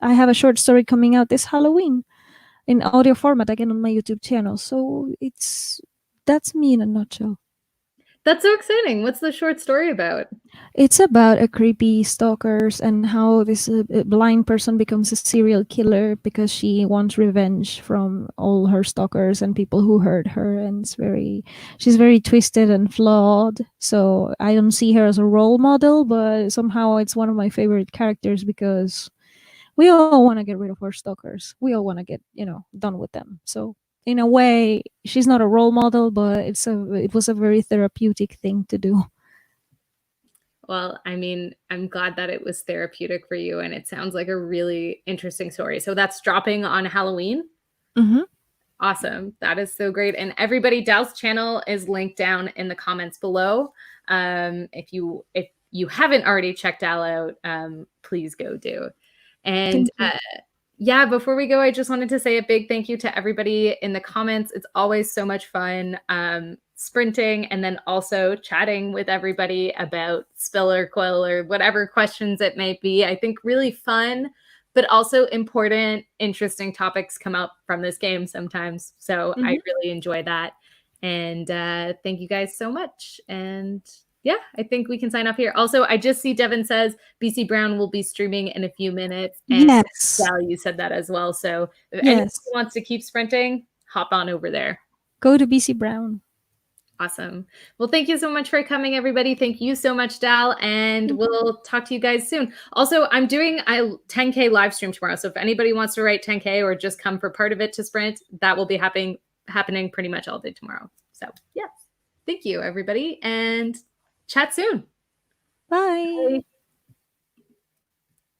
I have a short story coming out this Halloween in audio format again on my YouTube channel. So that's me in a nutshell. That's so exciting. What's the short story about? It's about a creepy stalkers and how this blind person becomes a serial killer because she wants revenge from all her stalkers and people who hurt her. And she's very twisted and flawed. So I don't see her as a role model, but somehow it's one of my favorite characters because we all want to get rid of our stalkers. We all want to get, done with them. So in a way, she's not a role model, but it was a very therapeutic thing to do. Well, I mean, I'm glad that it was therapeutic for you, and it sounds like a really interesting story. So that's dropping on Halloween? Mm-hmm. Awesome. That is so great. And everybody, Dal's channel is linked down in the comments below. If you haven't already checked Dal out, please go do. And Thank you. yeah, before we go, I just wanted to say a big thank you to everybody in the comments. It's always so much fun sprinting and then also chatting with everybody about Spill or Quill or whatever questions it may be. I think really fun, but also important, interesting topics come out from this game sometimes. So I really enjoy that. And thank you guys so much. And yeah, I think we can sign off here. Also, I just see Devin says BC Brown will be streaming in a few minutes. And Yes. Sal, you said that as well. So if anyone Yes. wants to keep sprinting, hop on over there. Go to BC Brown. Awesome. Well, thank you so much for coming, everybody. Thank you so much, Dal, and we'll talk to you guys soon. Also, I'm doing a 10K live stream tomorrow. So if anybody wants to write 10K or just come for part of it to sprint, that will be happening pretty much all day tomorrow. So yes, thank you, everybody, and chat soon. Bye. Bye.